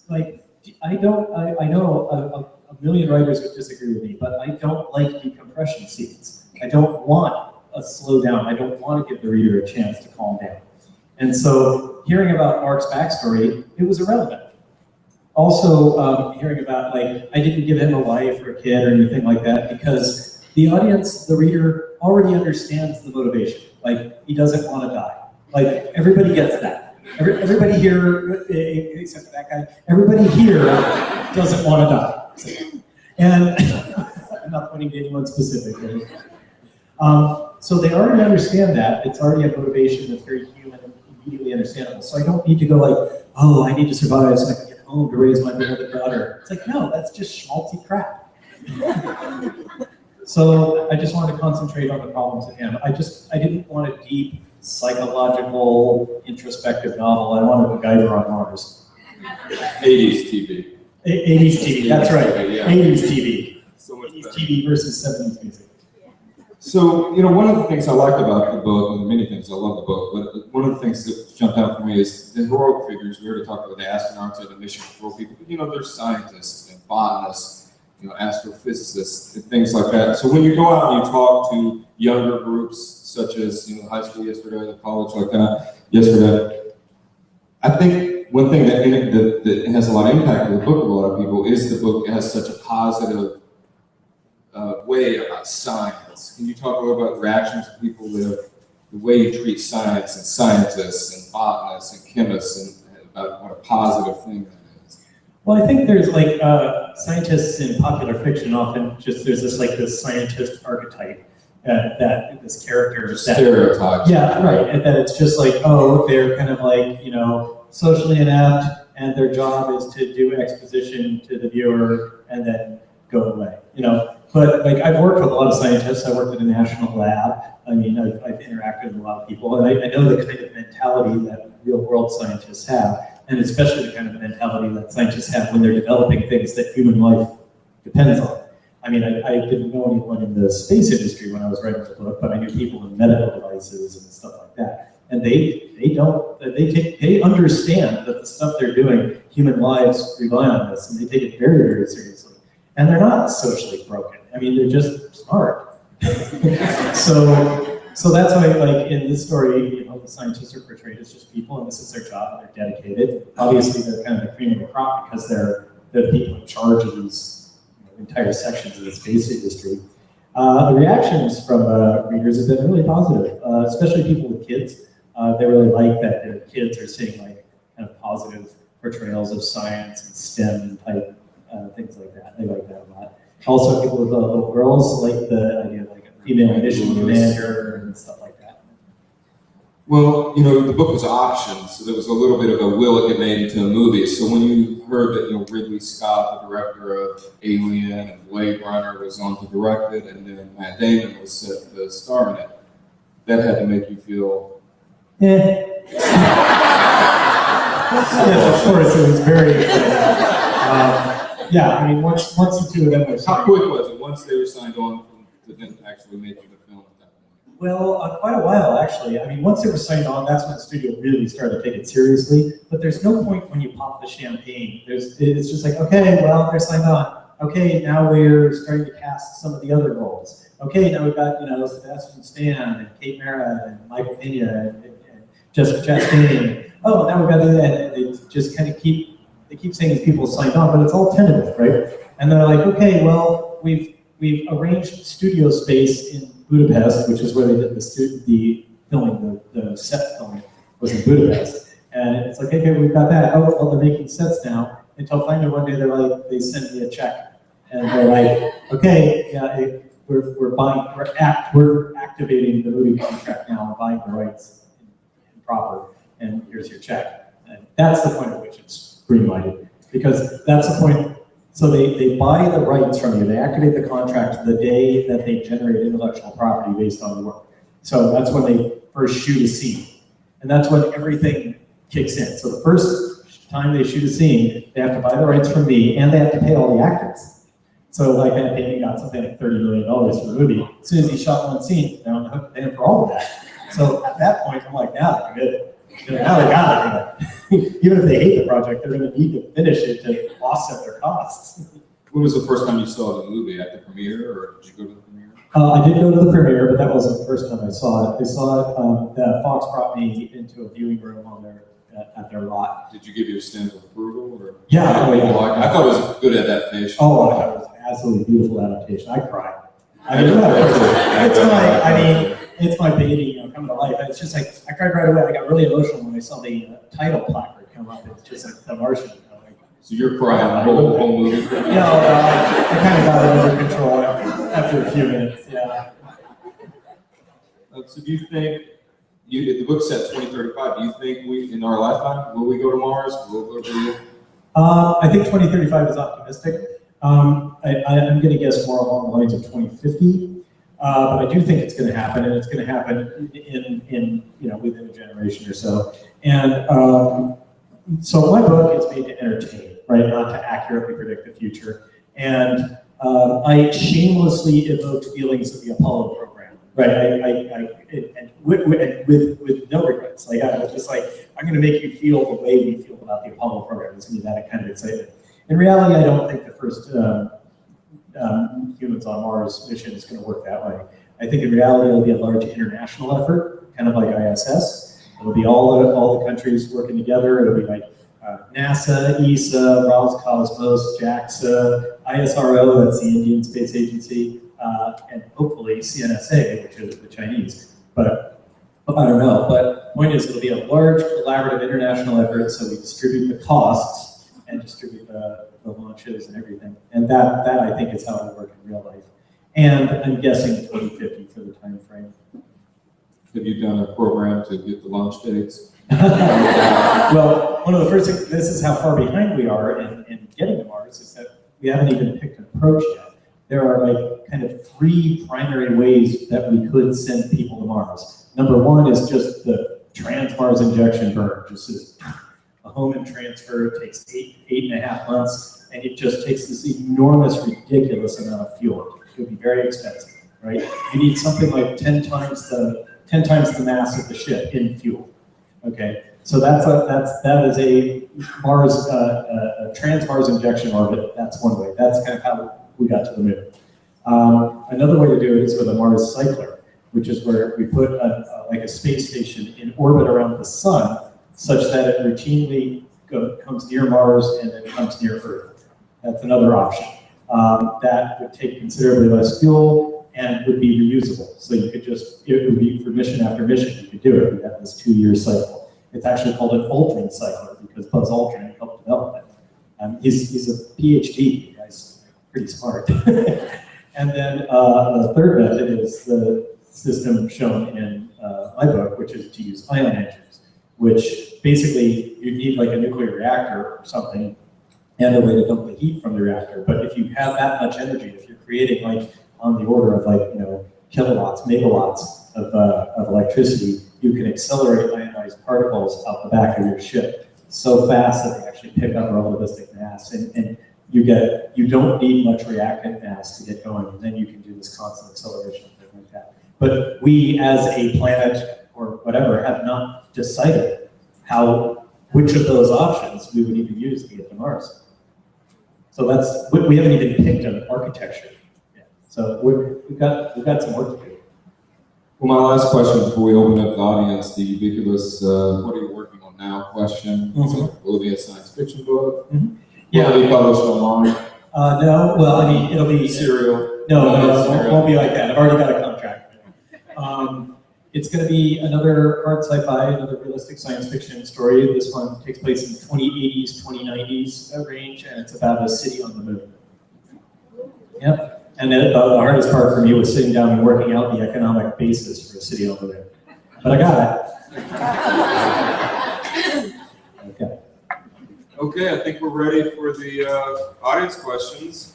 like, I know a million writers would disagree with me, but I don't like decompression scenes. I don't want a slow down. I don't want to give the reader a chance to calm down. And so hearing about Mark's backstory, it was irrelevant. Also, hearing about, like, I didn't give him a wife or a kid or anything like that because the audience, the reader, already understands the motivation. Like, he doesn't want to die. Like, everybody gets that. Everybody here, except that guy, everybody here doesn't want to die. And I'm not pointing to anyone specifically. So they already understand that. It's already a motivation that's very human and immediately understandable. So I don't need to go like, oh, I need to survive so I can get home to raise my beloved daughter. It's like, no, that's just schmaltzy crap. So I just wanted to concentrate on the problems at hand. I didn't want a deep, psychological, introspective novel. I wanted a Guyver on Mars. 80s TV. 80s TV, that's right. TV, yeah. 80s TV. So much 80s better. TV versus 70s music. So, one of the things I liked about the book, and many things I love the book, but one of the things that jumped out for me is the heroic figures. We already talked about the astronauts or the mission control people, but there's scientists and botanists, astrophysicists and things like that. So when you go out and you talk to younger groups, such as high school yesterday, the college like that yesterday, I think one thing that has a lot of impact on the book with a lot of people is the book has such a positive way about science. Can you talk a little about reactions of people with the way you treat science and scientists and botanists and chemists and about what a positive thing that is? Well, I think there's like scientists in popular fiction often there's this scientist archetype that this character stereotypes. Yeah, right. And that it's just like, oh, they're kind of like, socially inept and their job is to do exposition to the viewer and then go away, But like I've worked with a lot of scientists. I worked at a national lab. I mean, I've interacted with a lot of people, and I know the kind of mentality that real world scientists have. and especially the kind of mentality that scientists have when they're developing things that human life depends on. I mean, I didn't know anyone in the space industry when I was writing the book, but I knew people in medical devices and stuff like that. And they understand that the stuff they're doing, human lives rely on this, and they take it very, very seriously. And they're not socially broken. I mean, they're just smart. So that's why, like in this story, the scientists are portrayed as just people, and this is their job, and they're dedicated. Obviously, they're kind of the cream of the crop because they're the people in charge of these entire sections of the space industry. The reactions from readers have been really positive, especially people with kids. They really like that their kids are seeing like kind of positive portrayals of science and STEM type things like that. They like that a lot. Also, people with little girls like the idea of like a female mission commander and stuff like that. Well, the book was optioned, so there was a little bit of a will it get made into a movie. So when you heard that Ridley Scott, the director of Alien and Blade Runner, was on to direct it, and then Matt Damon was set to star in it, that had to make you feel. Yeah. Yes, of course, it was very exciting. Yeah, I mean, once the two of them were signed. How quick was it once they were signed on to then actually make the film at that point? Well, quite a while, actually. I mean, once they were signed on, that's when the studio really started to take it seriously. But there's no point when you pop the champagne. It's just like, okay, well, they're signed on. Okay, now we're starting to cast some of the other roles. Okay, now we've got, Sebastian Stan and Kate Mara and Michael Pena and Jessica Chastain. Oh, now we've got that. They just kind of keep saying these people signed on, but it's all tentative, right? And they're like, okay, well, we've arranged studio space in Budapest, which is where they did the filming, the set filming was in Budapest. And it's like, okay, we've got that. Oh, well, they're making sets now. Until finally one day they send me a check. And they're like, okay, yeah, we're activating the movie contract now and buying the rights in proper, and here's your check. And that's the point at which it's green-lighted, because that's the point. So they buy the rights from you. They activate the contract the day that they generate intellectual property based on the work. So that's when they first shoot a scene. And that's when everything kicks in. So the first time they shoot a scene, they have to buy the rights from me, and they have to pay all the actors. So like Matt Damon got something like $30 million for the movie. As soon as he shot one scene, they're on the hook to pay him for all of that. So at that point, I'm like, now they're good. Now they got it. Even if they hate the project, they're going to need to finish it to offset their costs. When was the first time you saw the movie? At the premiere, or did you go to the premiere? I did go to the premiere, but that wasn't the first time I saw it. I saw it, Fox brought me into a viewing room at their lot. Did you give your stamp of approval? Or? Yeah. I thought it was a good adaptation. Oh, I thought it was an absolutely beautiful adaptation. I cried. It's my baby, coming to life. It's just like, I cried right away. I got really emotional when I saw the title placard come up. It's just like The Martian. So you're crying the whole movie? No, I kind of got it under control after a few minutes, yeah. So do you think, the book said 2035, do you think in our lifetime, will we go to Mars? Will we go to I think 2035 is optimistic. I'm going to guess more along the lines of 2050. But I do think it's going to happen, and it's going to happen in within a generation or so. And so my book is made to entertain, right, not to accurately predict the future. And I shamelessly evoked feelings of the Apollo program, right? With no regrets. Like I was just like, I'm going to make you feel the way we feel about the Apollo program. It's going to be that kind of excitement. In reality, I don't think the first humans on Mars mission is going to work that way. I think in reality it'll be a large international effort, kind of like ISS. It'll be all the countries working together. It'll be like NASA, ESA, Roscosmos, JAXA, ISRO, that's the Indian Space Agency, and hopefully CNSA, which is the Chinese. But I don't know. But the point is, it'll be a large collaborative international effort, so we distribute the costs and distribute the launches and everything. And that I think is how it'll work in real life. And I'm guessing 2050 for the time frame. Have you done a program to get the launch dates? Well, one of the first things, this is how far behind we are in getting to Mars, is that we haven't even picked an approach yet. There are like kind of 3 primary ways that we could send people to Mars. Number 1 is just the trans-Mars injection burn, just as a home and transfer. It takes 8.5 months, and it just takes this enormous, ridiculous amount of fuel. It would be very expensive, right? You need something like 10 times the mass of the ship in fuel. Okay, so that is a Mars, a trans-Mars injection orbit. That's one way. That's kind of how we got to the moon. Another way to do it is with a Mars cycler, which is where we put like a space station in orbit around the sun, such that it routinely comes near Mars and then comes near Earth. That's another option. That would take considerably less fuel and would be reusable. So you could it would be for mission after mission, you could do it. We have this 2-year cycle. It's actually called an Aldrin cycler because Buzz Aldrin helped develop it. He's a PhD, the guy's pretty smart. And then the third method is the system shown in my book, which is to use ion engines, which basically you need like a nuclear reactor or something and a way to dump the heat from the reactor. But if you have that much energy, if you're creating like on the order of like, kilowatts, megawatts of electricity, you can accelerate ionized particles out the back of your ship so fast that they actually pick up relativistic mass, and you don't need much reactant mass to get going, and then you can do this constant acceleration and things like that. But we, as a planet or whatever, have not decided which of those options we would even use to get to Mars. So we haven't even picked an architecture yet. So we've got some work to do. Well, my last question before we open up the audience, the ubiquitous, what are you working on now question. Mm-hmm. Will it be a science fiction book? Mm-hmm. Yeah. Will it be published online? No, well, I mean, it'll be serial. No, it won't be like that. I've already got a contract. It's going to be another hard sci-fi, another realistic science fiction story. This one takes place in the 2080s, 2090s range, and it's about a city on the moon. Yep. And then the hardest part for me was sitting down and working out the economic basis for a city on the moon. But I got it. Okay. Okay, I think we're ready for the audience questions.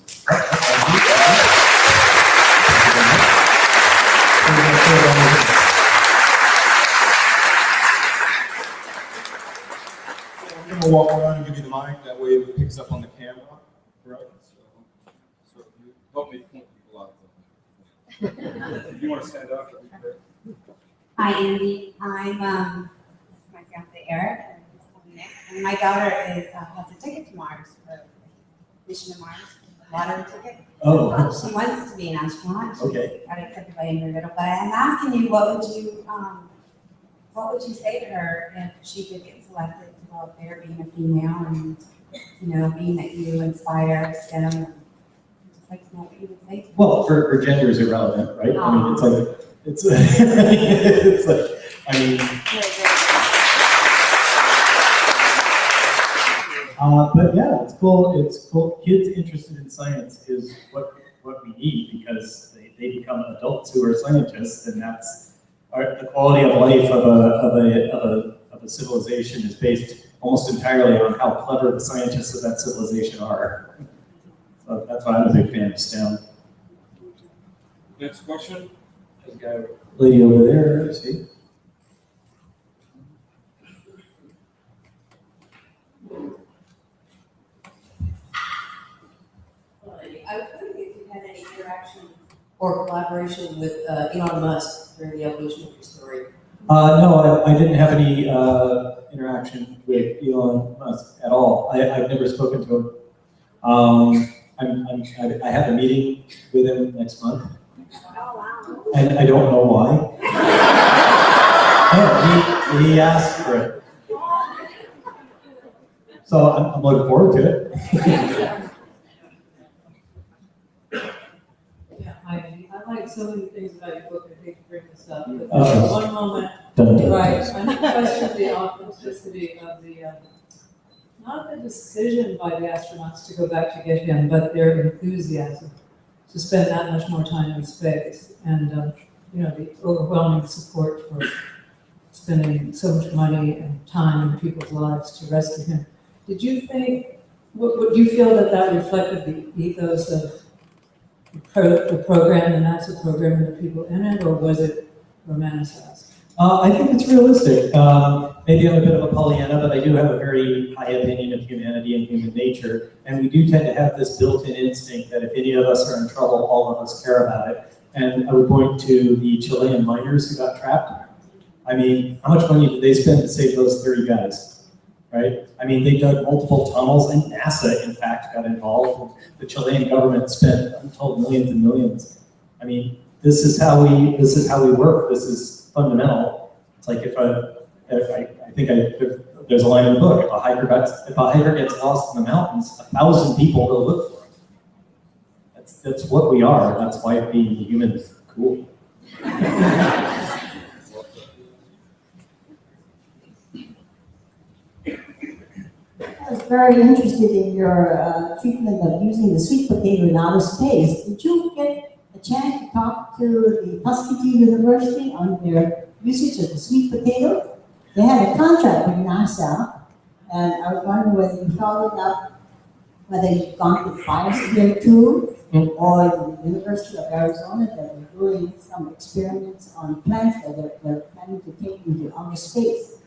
I'm gonna walk around and give you the mic. That way it picks up on the camera, right? So you help me point people out. If you want to stand up, that'd be great. Hi, Andy. I'm my fiance Eric, and my daughter has a ticket to Mars for mission to Mars, lottery ticket. Oh. She wants to be an astronaut. She Okay. got accepted by Andy Weir, but I'm asking you, what would you say to her if she could get selected to go up there, being a female, and being that you inspire STEM? I'd just like to know what you would say to her. Well, for gender is irrelevant, right? I mean, it's like, I mean. But yeah, it's cool. It's cool. Kids interested in science is what we need, because they become adults who are scientists, and that's the quality of life of a civilization is based almost entirely on how clever the scientists of that civilization are. So that's why I'm a big fan of STEM. Next question. There's a guy, lady over there. See. I was wondering if you had any interaction or collaboration with Elon Musk during the evolution of your story. No, I didn't have any interaction with Elon Musk at all. I've never spoken to him. I have a meeting with him next month. Oh, wow. And I don't know why. No, he asked for it. So I'm looking forward to it. Yeah, I like so many things about your book. I hate to bring this up, but Uh-oh. one moment, Dun, right? I question the authenticity of the, not the decision by the astronauts to go back to get him, but their enthusiasm to spend that much more time in space, and the overwhelming support for spending so much money and time in people's lives to rescue him. Did you think? Would you feel that reflected the ethos of the program, the NASA program, and the people in it, or was it romanticized? I think it's realistic. maybe I'm a bit of a Pollyanna, but I do have a very high opinion of humanity and human nature, and we do tend to have this built-in instinct that if any of us are in trouble, all of us care about it. And I would point to the Chilean miners who got trapped. I mean, how much money did they spend to save those 30 guys, right? I mean, they dug multiple tunnels, and NASA, in fact, got involved. The Chilean government spent untold millions and millions. I mean, this is how we work. This is fundamental. It's like there's a line in the book. If a hiker gets lost in the mountains, 1,000 people go look for him. That's what we are. That's why being human is cool. I was very interested in your treatment of using the sweet potato in outer space. Did you get a chance to talk to the Tuskegee University on their usage of the sweet potato? They had a contract with NASA, and I was wondering whether you followed up, whether you've gone to Biosphere 2 or the University of Arizona that were doing some experiments on plants that they're planning to take into outer space.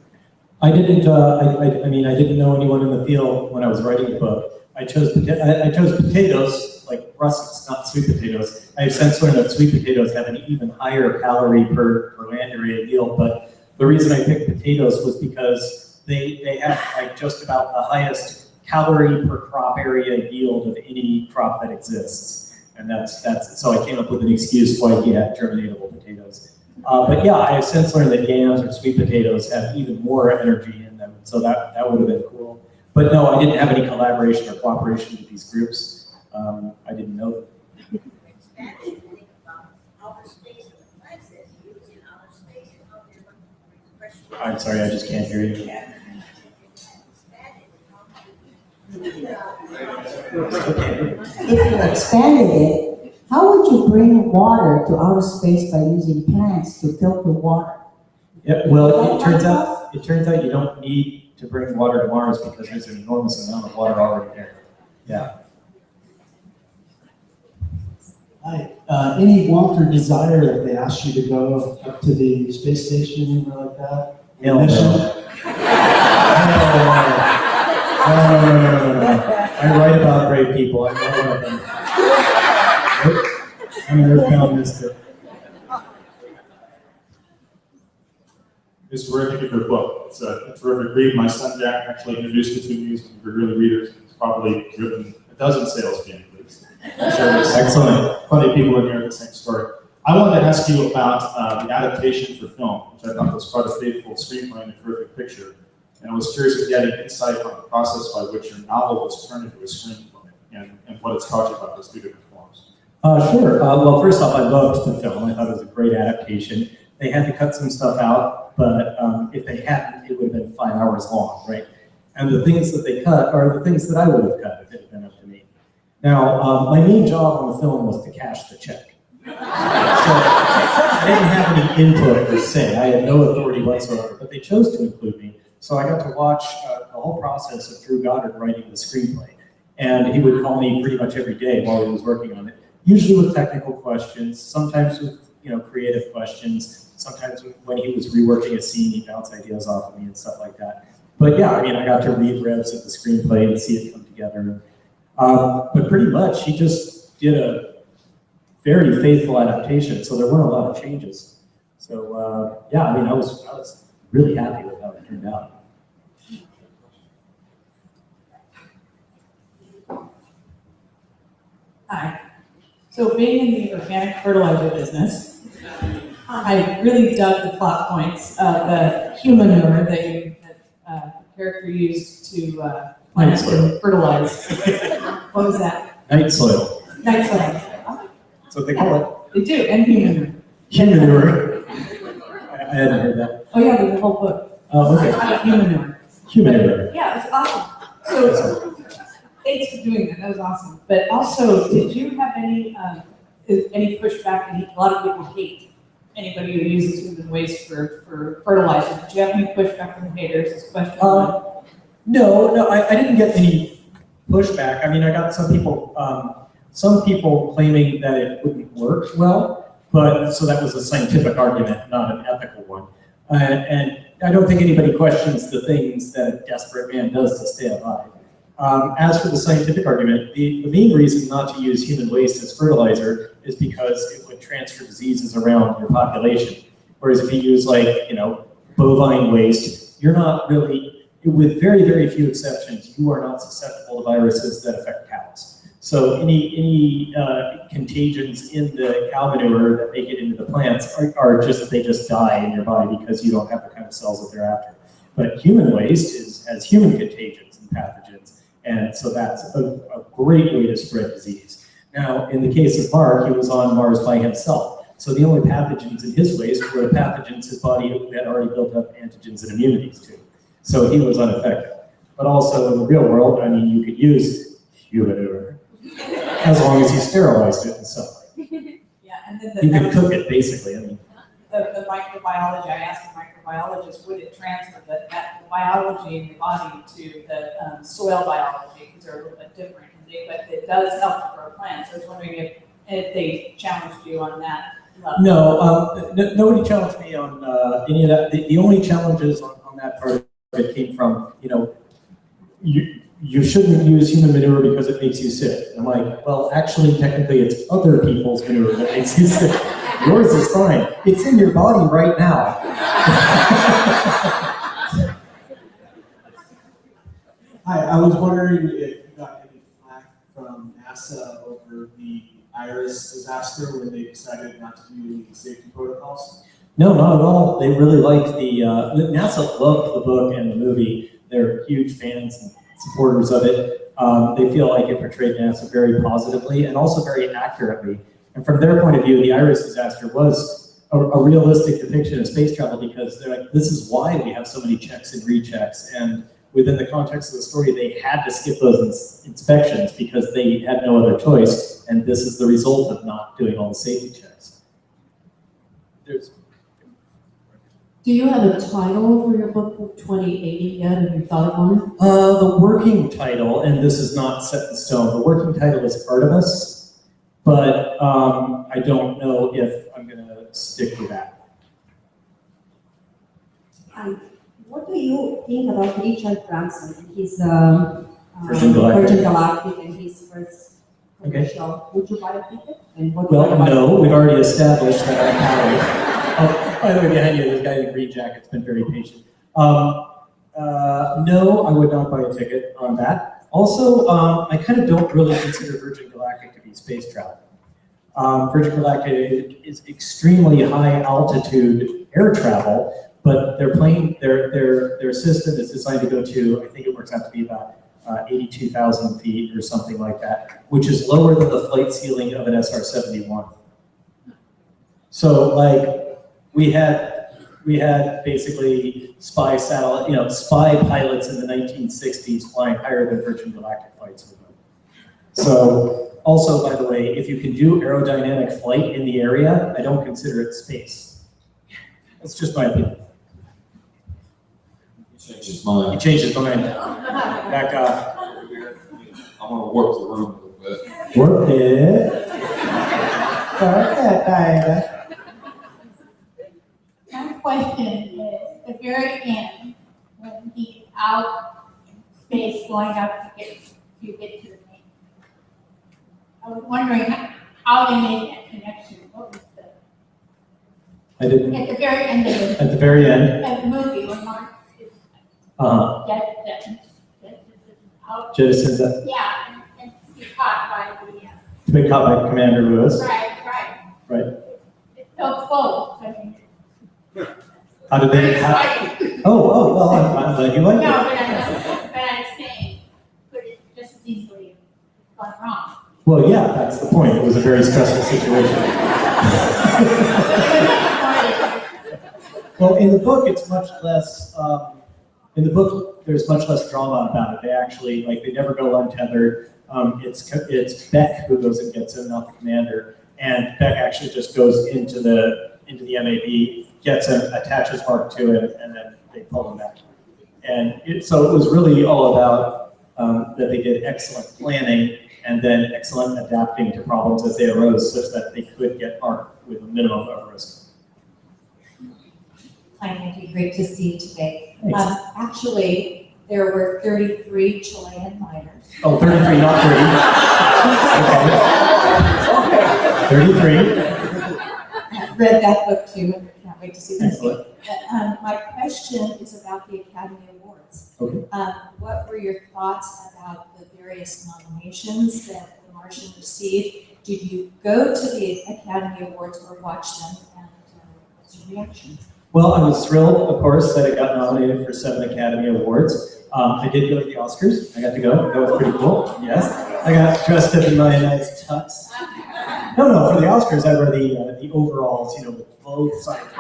I didn't. I mean, I didn't know anyone in the field when I was writing the book. I chose potatoes, like russets, not sweet potatoes. I have since learned that sweet potatoes have an even higher calorie per land area yield. But the reason I picked potatoes was because they have like just about the highest calorie per crop area yield of any crop that exists, and that's so I came up with an excuse why he had germinatable potatoes. But yeah, I have since learned that yams or sweet potatoes have even more energy in them, so that would have been cool. But no, I didn't have any collaboration or cooperation with these groups. I didn't know them. I'm sorry, I just can't hear you. If you expanded it, how would you bring water to outer space by using plants to filter water? Yeah, well, it turns out you don't need to bring water to Mars because there's an enormous amount of water already there. Yeah. Hi. Any want or desire if they asked you to go up to the space station or like that? Hell no. No. I write about brave people. I'm not one of them. I'm an earthbound mystic. It's terrific of your book. It's a terrific read. My son Jack actually introduced it to me when we were really readers. He's probably driven a dozen sales being released. Excellent. Plenty of people in here the same story. I wanted to ask you about the adaptation for film, which I thought was quite a faithful screenplay and a terrific picture. And I was curious if you had any insight on the process by which your novel was turned into a screenplay and what it's taught you about those two different forms. Sure. Well, first off, I loved the film. I thought it was a great adaptation. They had to cut some stuff out, but if they hadn't, it would have been 5 hours long, right? And the things that they cut are the things that I would have cut if it had been up to me. Now, my main job on the film was to cash the check. So I didn't have any input per se. I had no authority whatsoever, but they chose to include me. So I got to watch the whole process of Drew Goddard writing the screenplay. And he would call me pretty much every day while he was working on it, usually with technical questions, sometimes with creative questions, sometimes when he was reworking a scene, he bounced ideas off of me and stuff like that. But yeah, I mean, I got to read revs of the screenplay and see it come together. But pretty much, he just did a very faithful adaptation, so there weren't a lot of changes. So yeah, I mean, I was really happy with how it turned out. Hi. So being in the organic fertilizer business, I really dug the plot points of the humanure that the character used to plant and fertilize. What was that? Night soil. Night soil. That's what they call it. They do, and humanure. Humanure. I hadn't heard that. Oh yeah, there's a whole book. Oh, okay. Humanure. Humanure. Yeah, it's awesome. So thanks for doing that. That was awesome. But also, did you have any pushback? A lot of people hate anybody who uses human waste for fertilizer. Did you have any pushback from haters? This question. No, I didn't get any pushback. I mean, I got some people claiming that it wouldn't work well, but so that was a scientific argument, not an ethical one. And I don't think anybody questions the things that a desperate man does to stay alive. As for the scientific argument, the main reason not to use human waste as fertilizer is because it would transfer diseases around your population. Whereas if you use bovine waste, you're not really, with very, very few exceptions, you are not susceptible to viruses that affect cows. So any contagions in the cow manure that make it into the plants they just die in your body because you don't have the kind of cells that they're after. But human waste has human contagions and pathogens, and so that's a great way to spread disease. Now, in the case of Mark, he was on Mars by himself. So the only pathogens in his waste were the pathogens his body had already built up antigens and immunities to. So he was unaffected. But also in the real world, I mean, you could use human manure as long as you sterilized it in some way. Yeah, and then You can cook it, basically. I mean, the microbiology, I asked the microbiologist, would it transfer that biology in your body to the soil biology, because they're a little bit different, but it does help to grow plants. I was wondering if they challenged you on that level. No, nobody challenged me on any of that. The only challenges on that part of it came from, you shouldn't use human manure because it makes you sick. I'm like, well, actually, technically, it's other people's manure that makes you sick. Yours is fine. It's in your body right now. Hi, I was wondering if you got any flack from NASA over the Iris disaster when they decided not to do any safety protocols? No, not at all. They really liked NASA loved the book and the movie. They're huge fans and supporters of it. They feel like it portrayed NASA very positively and also very accurately. And from their point of view, the Iris disaster was a realistic depiction of space travel because they're like, this is why we have so many checks and rechecks. And within the context of the story, they had to skip those inspections because they had no other choice. And this is the result of not doing all the safety checks. Do you have a title for your book, 2080, yet? Have you thought of one? The working title, and this is not set in stone, the working title is Artemis, but I don't know if I'm going to stick with that. What do you think about Richard Branson? He's Virgin Galactic and his first commercial. Would you buy a ticket? And what No, we've already established that our power. Oh, by the way, behind you, this guy in the green jacket's been very patient. No, I would not buy a ticket on that. Also, I kind of don't really consider Virgin Galactic to be space travel. Virgin Galactic is extremely high altitude air travel, but their plane, their system is designed to go to, I think it works out to be about 82,000 feet or something like that, which is lower than the flight ceiling of an SR-71. So, like, we had basically spy satellite, spy pilots in the 1960s flying higher than Virgin Galactic flights would go. So, also, by the way, if you can do aerodynamic flight in the area, I don't consider it space. That's just my opinion. He changed his mind. He changed his mind. Back up. I want to warp the room a little bit. Warp it. My question is, at the very end, when he's out in space going up to get to the main, I was wondering how they made that connection. What was I didn't. at the very end of the, At the very end. of the movie when Mark is out. Jettison's that. Yeah, and he's caught by the. To be caught by Commander Lewis. Right. Right. It's so close. I mean, How did they? Well, I'm glad you like no, it. but I'm saying, could it just as easily gone wrong? Well, yeah, that's the point. It was a very stressful situation. Well, in the book, it's much less. In the book, there's much less drama about it. They actually, they never go untethered. It's Peck who goes and gets him, not the commander. And Peck actually just goes into the MAB, gets him, attaches Mark to it, and then they pull him back. And so it was really all about that they did excellent planning and then excellent adapting to problems as they arose, such that they could get Mark with a minimum of risk. Hi, Andy. Great to see you today. Thanks. Actually, there were 33 Chilean miners. Oh, 33, not 30. Okay. 33. I read that book too, and can't wait to see this. Excellent. My question is about the Academy Awards. Okay. What were your thoughts about the various nominations that the Martian received? Did you go to the Academy Awards or watch them, and what's your reaction? Well, I was thrilled, of course, that it got nominated for 7 Academy Awards. I did go to the Oscars. I got to go. That was pretty cool. Yes. I got dressed up in my nice tux. No, for the Oscars, I wear the overalls, with both sides.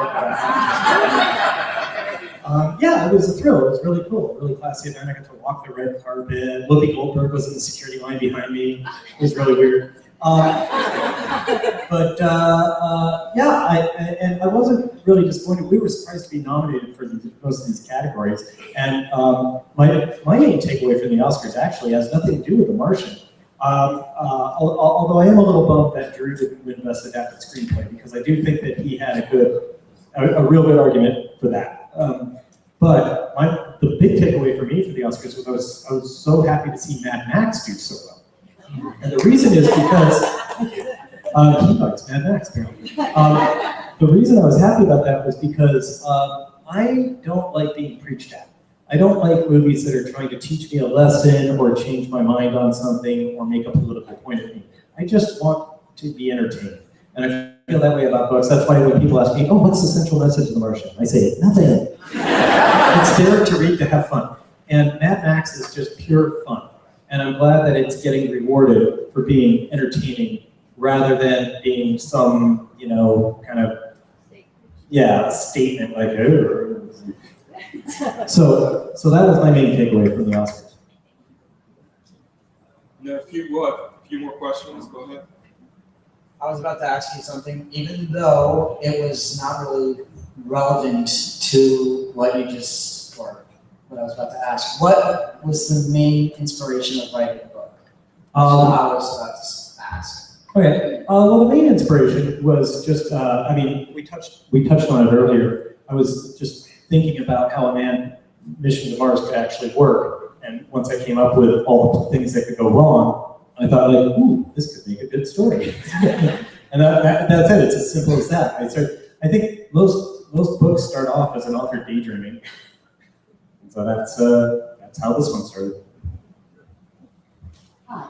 Yeah, it was a thrill. It was really cool, really classy event. I got to walk the red carpet. Whoopi Goldberg was in the security line behind me. It was really weird. Yeah, I wasn't really disappointed. We were surprised to be nominated for most of these categories. And my main takeaway from the Oscars actually has nothing to do with The Martian. Although I am a little bummed that Drew didn't win Best Adapted Screenplay, because I do think that he had a real good argument for that. But the big takeaway for me for the Oscars was I was so happy to see Mad Max do so well. And the reason is because he likes Mad Max apparently. The reason I was happy about that was because I don't like being preached at. I don't like movies that are trying to teach me a lesson or change my mind on something or make a political point of me. I just want to be entertained. And I feel that way about books. That's why when people ask me, oh, what's the central message of The Martian? I say, nothing. It's there to read, to have fun. And Mad Max is just pure fun. And I'm glad that it's getting rewarded for being entertaining rather than being some, kind of, statement like, oh. So that was my main takeaway from the Oscars. A few more questions. Go ahead. I was about to ask you something, even though it was not really relevant to what you just, or what I was about to ask. What was the main inspiration of writing the book? I was about to ask. Okay. Well, the main inspiration was just, we touched on it earlier. I was just thinking about how a manned mission to Mars could actually work. And once I came up with all the things that could go wrong, I thought, like, ooh, this could make a good story. And that's it. It's as simple as that. I think most books start off as an author daydreaming. And so that's how this one started. Hi.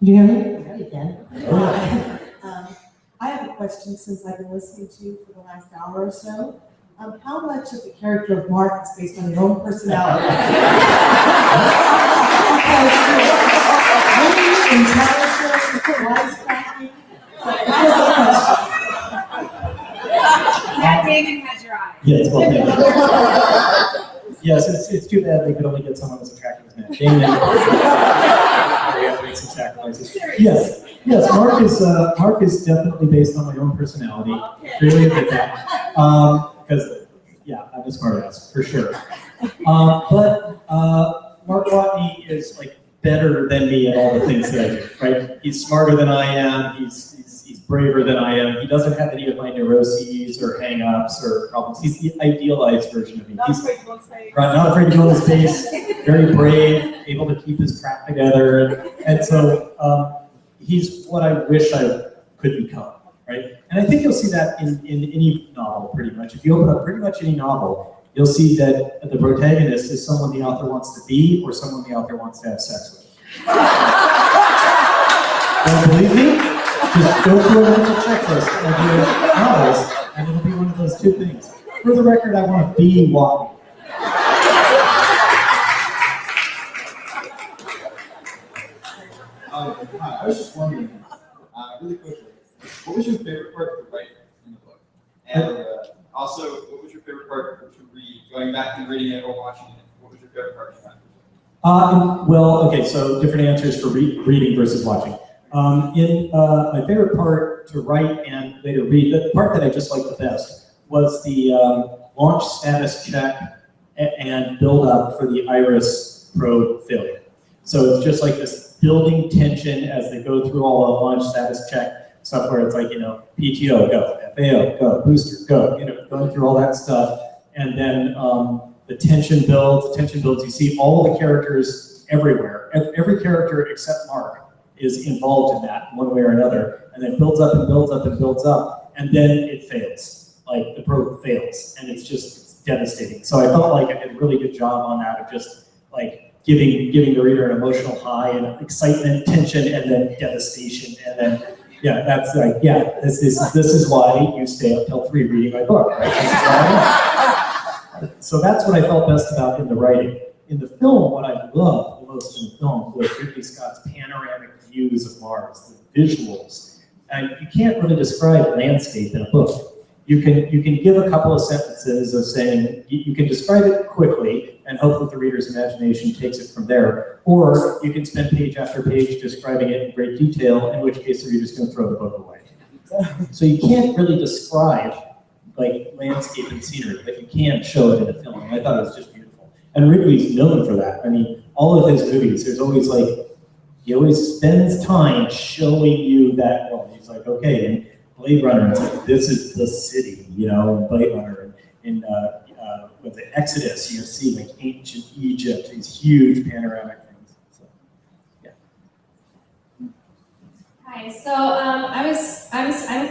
You hear me? Yeah, you can. I have a question since I've been listening to you for the last hour or so. How much of the character of Mark is based on your own personality? Matt Damon has your eye. Yes, well, yes, it's too bad they could only get someone as attractive as Matt Damon. We have to make some sacrifices. Yes, Mark is definitely based on my own personality. Really admit that. Because, I'm a smartass, for sure. But Mark Watney is like better than me at all the things that I do, right? He's smarter than I am, he's braver than I am, he doesn't have any of my neuroses or hang-ups or problems. He's the idealized version of me. He's not afraid to go in space, very brave, able to keep his crap together, and so he's what I wish I could become, right? And I think you'll see that in any novel, pretty much. If you open up pretty much any novel, you'll see that the protagonist is someone the author wants to be or someone the author wants to have sex with. Don't believe me? Just go through a mental checklist of your novels, and it'll be one of those two things. For the record, I want to be Watney. Hi, I was just wondering, really quickly, what was your favorite part to write in the book? And also, what was your favorite part to read, going back and reading it or watching it? What was your favorite part to write? Well, okay, so different answers for reading versus watching. My favorite part to write and later read, the part that I just liked the best was the launch status check and build up for the IRIS probe failure. So it's just like this building tension as they go through all the launch status check stuff where it's like, PTO, go, FAO, go, booster, go, going through all that stuff. And then the tension builds, you see all the characters everywhere. Every character except Mark is involved in that one way or another, and then builds up and builds up and builds up, and then it fails. Like the probe fails, and it's devastating. So I felt like I did a really good job on that of just like giving the reader an emotional high and excitement, tension, and then devastation, and then yeah, that's like this is why you stay up till 3 reading my book, right? So that's what I felt best about in the writing. In the film, what I loved the most in the film was Ridley Scott's panoramic views of Mars, the visuals. And you can't really describe landscape in a book. You can give a couple of sentences of saying, you can describe it quickly and hope that the reader's imagination takes it from there, or you can spend page after page describing it in great detail, in which case the reader's going to throw the book away. So you can't really describe like landscape and scenery, but you can show it in a film, and I thought it was just beautiful. And Ridley's known for that. I mean, all of his movies, there's always like, he always spends time showing you that world. He's like, okay, in Blade Runner, it's like, this is the city, you know, in Blade Runner, and with the Exodus, you see like ancient Egypt, these huge panoramic things. So, yeah. Hi, so I'm a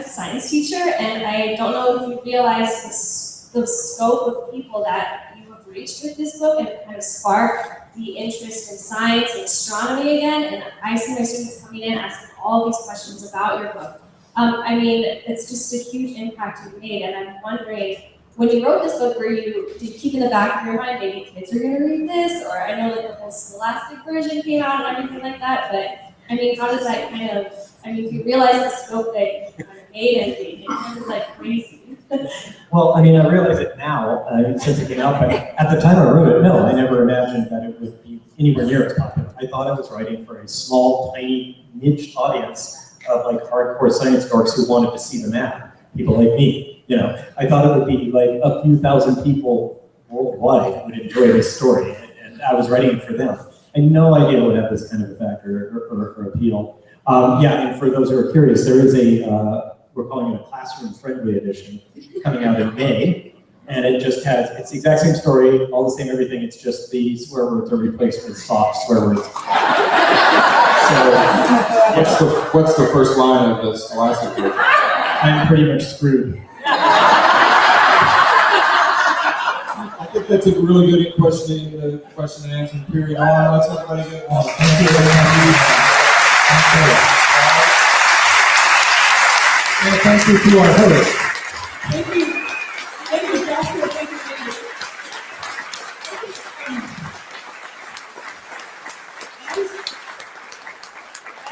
science teacher, and I don't know if you realize the scope of people that you have reached with this book, and it kind of sparked the interest in science and astronomy again. And I see my students coming in asking all these questions about your book. I mean, it's just a huge impact you've made, and I'm wondering, when you wrote this book, did you keep in the back of your mind, maybe kids are gonna read this, or I know that the whole Scholastic version came out and everything like that, but I mean, how does that kind of, I mean, do you realize the scope that you kind of made and it kind of like crazy? Well, I mean, I realize it now, since it came out, but at the time I wrote it, no, I never imagined that it would be anywhere near as popular. I thought I was writing for a small, tiny, niche audience of like hardcore science dorks who wanted to see the math, people like me, you know. I thought it would be like a few thousand people worldwide would enjoy this story, and I was writing it for them. I had no idea it would have this kind of effect or appeal. Yeah, and for those who are curious, there is we're calling it a classroom-friendly edition coming out in May, and it just has, it's the exact same story, all the same everything, it's just the swear words are replaced with soft swear words. So, what's the first line of the Scholastic book? I'm pretty much screwed. I think that's a really good question in the question and answer period on. Let's everybody get one. Thank you very much. And thank you to our host. Thank you. Thank you, Joshua. Thank you, David.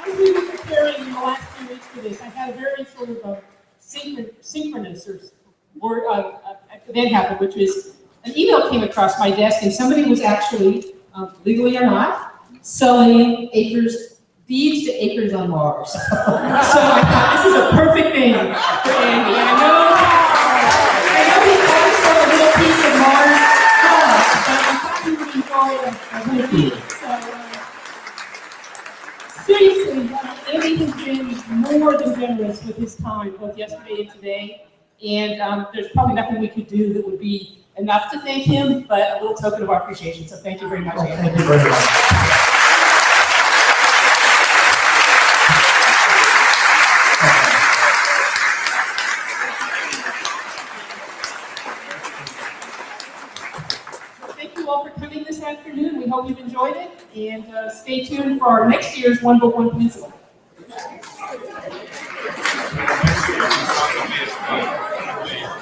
As we were preparing in the last few weeks for this, I had a very sort of a synchronous event happen, which was an email came across my desk, and somebody was actually, legally or not, selling deeds to acres on Mars. So I thought this is a perfect thing for Andy. And I know he probably sold a little piece of Mars, but I thought he would enjoy it. So seriously, Andy has been more than generous with his time, both yesterday and today. And there's probably nothing we could do that would be enough to thank him, but a little token of our appreciation. So thank you very much, Andy. Thank you very much. Thank you all for coming this afternoon. We hope you've enjoyed it, and stay tuned for our next year's One Book, One Peninsula.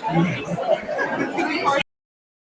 Thank you.